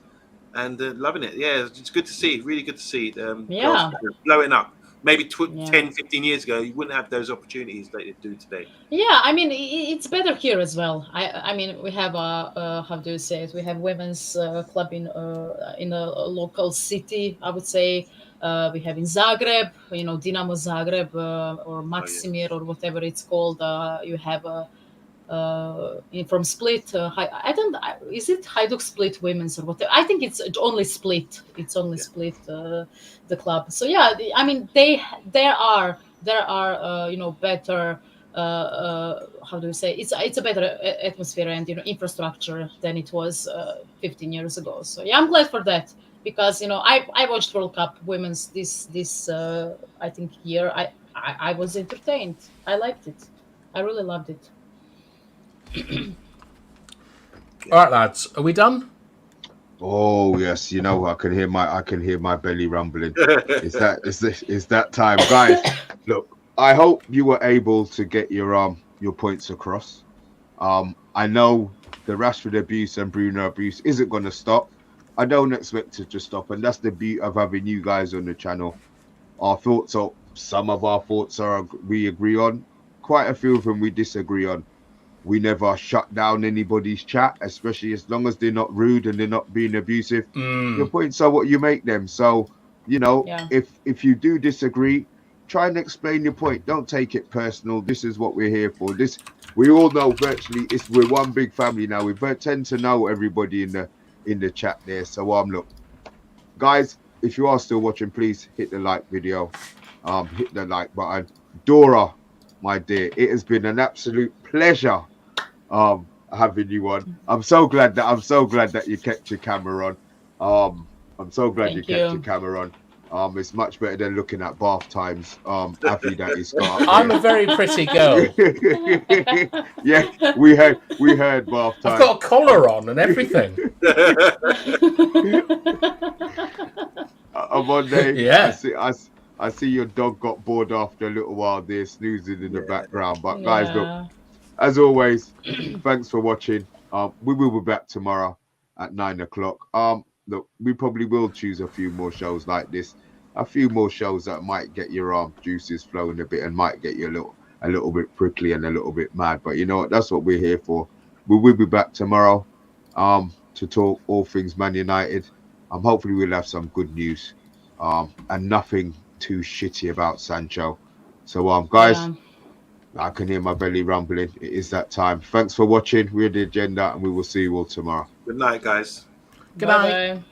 and loving it. Yeah, it's good to see. Really good to see. Yeah. Girls blowing up. Maybe 10, 15 years ago, you wouldn't have those opportunities that you do today. Yeah, I mean, it's better here as well. I mean, we have how do you say it? We have women's club in a local city, I would say. We have in Zagreb, Dinamo Zagreb, or Maksimir, or whatever it's called. You have from Split. I don't. Is it Hajduk Split Women's or whatever? I think it's only Split. It's only Split, the club. So yeah, I mean, there are better. How do you say? It's a better atmosphere and infrastructure than it was 15 years ago. So yeah, I'm glad for that, because I watched World Cup Women's this I think year. I was entertained. I liked it. I really loved it. All right, lads, are we done? Oh yes, I can hear my belly rumbling. Is that time, guys? Look, I hope you were able to get your points across. I know the Rashford abuse and Bruno abuse isn't going to stop. I don't expect it to stop, and that's the beauty of having you guys on the channel. Some of our thoughts we agree on, quite a few of them we disagree on. We never shut down anybody's chat, especially as long as they're not rude and they're not being abusive. Your points are what you make them. So, if you do disagree, try and explain your point. Don't take it personal. This is what we're here for. We all know virtually we're one big family now. We tend to know everybody in the chat there. So look, guys, if you are still watching, please hit the like video. Hit the like button. Dora, my dear, it has been an absolute pleasure having you on. I'm so glad that you kept your camera on. I'm so glad you kept your camera on. It's much better than looking at bath times. Happy that he's got. I'm a very pretty girl. Yeah, we heard bath times. I've got a collar on and everything. On Monday, yeah. I see your dog got bored after a little while there, snoozing in the background. But guys, look, as always, thanks for watching. We will be back tomorrow at 9 o'clock. Look, we probably will choose a few more shows like this, a few more shows that might get your juices flowing a bit and might get you a little bit prickly and a little bit mad. But you know what? That's what we're here for. We will be back tomorrow to talk all things Man United. Hopefully we'll have some good news and nothing too shitty about Sancho. So guys, I can hear my belly rumbling. It is that time. Thanks for watching. We're the agenda, and we will see you all tomorrow. Good night, guys. Good night.